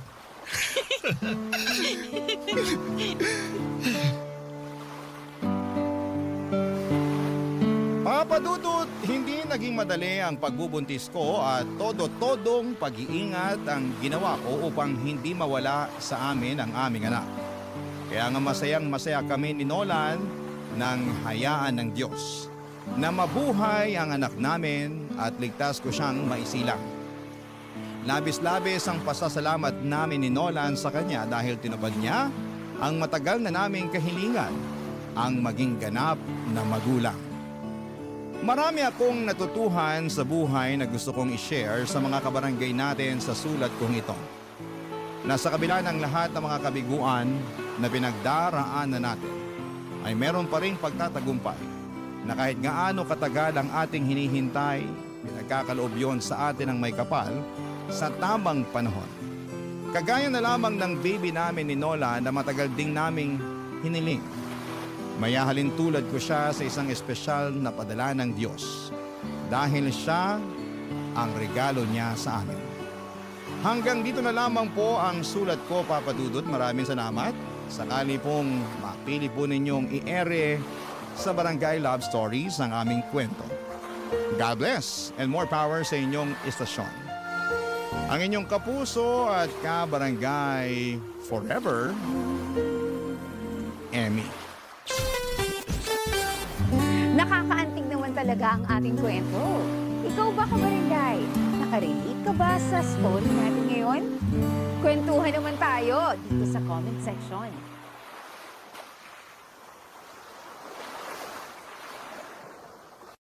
Papa Dudut, hindi naging madali ang pagbubuntis ko at todo-todong pag-iingat ang ginawa ko upang hindi mawala sa amin ang aming anak. Kaya nga masayang-masaya kami ni Nolan nang hayaan ng Diyos na mabuhay ang anak namin at ligtas ko siyang maisilang. Labis-labis ang pasasalamat namin ni Nolan sa kanya dahil tinupad niya ang matagal na naming kahilingan, ang maging ganap na magulang. Marami akong natutuhan sa buhay na gusto kong i-share sa mga kabarangay natin sa sulat kong ito. Nasa kabila ng lahat ng mga kabiguan na pinagdaraanan natin, ay meron pa rin pagtatagumpay na kahit gaano katagal ang ating hinihintay, pinagkakaloob yon sa atin ng may kapal sa tamang panahon. Kagaya na lamang ng baby namin ni Nola na matagal ding naming hiniling. Mayahalin tulad ko siya sa isang espesyal na padala ng Diyos dahil siya ang regalo niya sa amin. Hanggang dito na lamang po ang sulat ko, Papa Dudut. Maraming salamat. Sakali pong mapili po ninyong i-ere sa Barangay Love Stories ang aming kwento. God bless and more power sa inyong istasyon. Ang inyong kapuso at kabarangay forever, Emmy. Nakakaantig naman talaga ang ating kwento. Ikaw ba, kabarangay? Nakarelate ka ba sa story natin ngayon? Kwentuhan naman tayo dito sa comment section.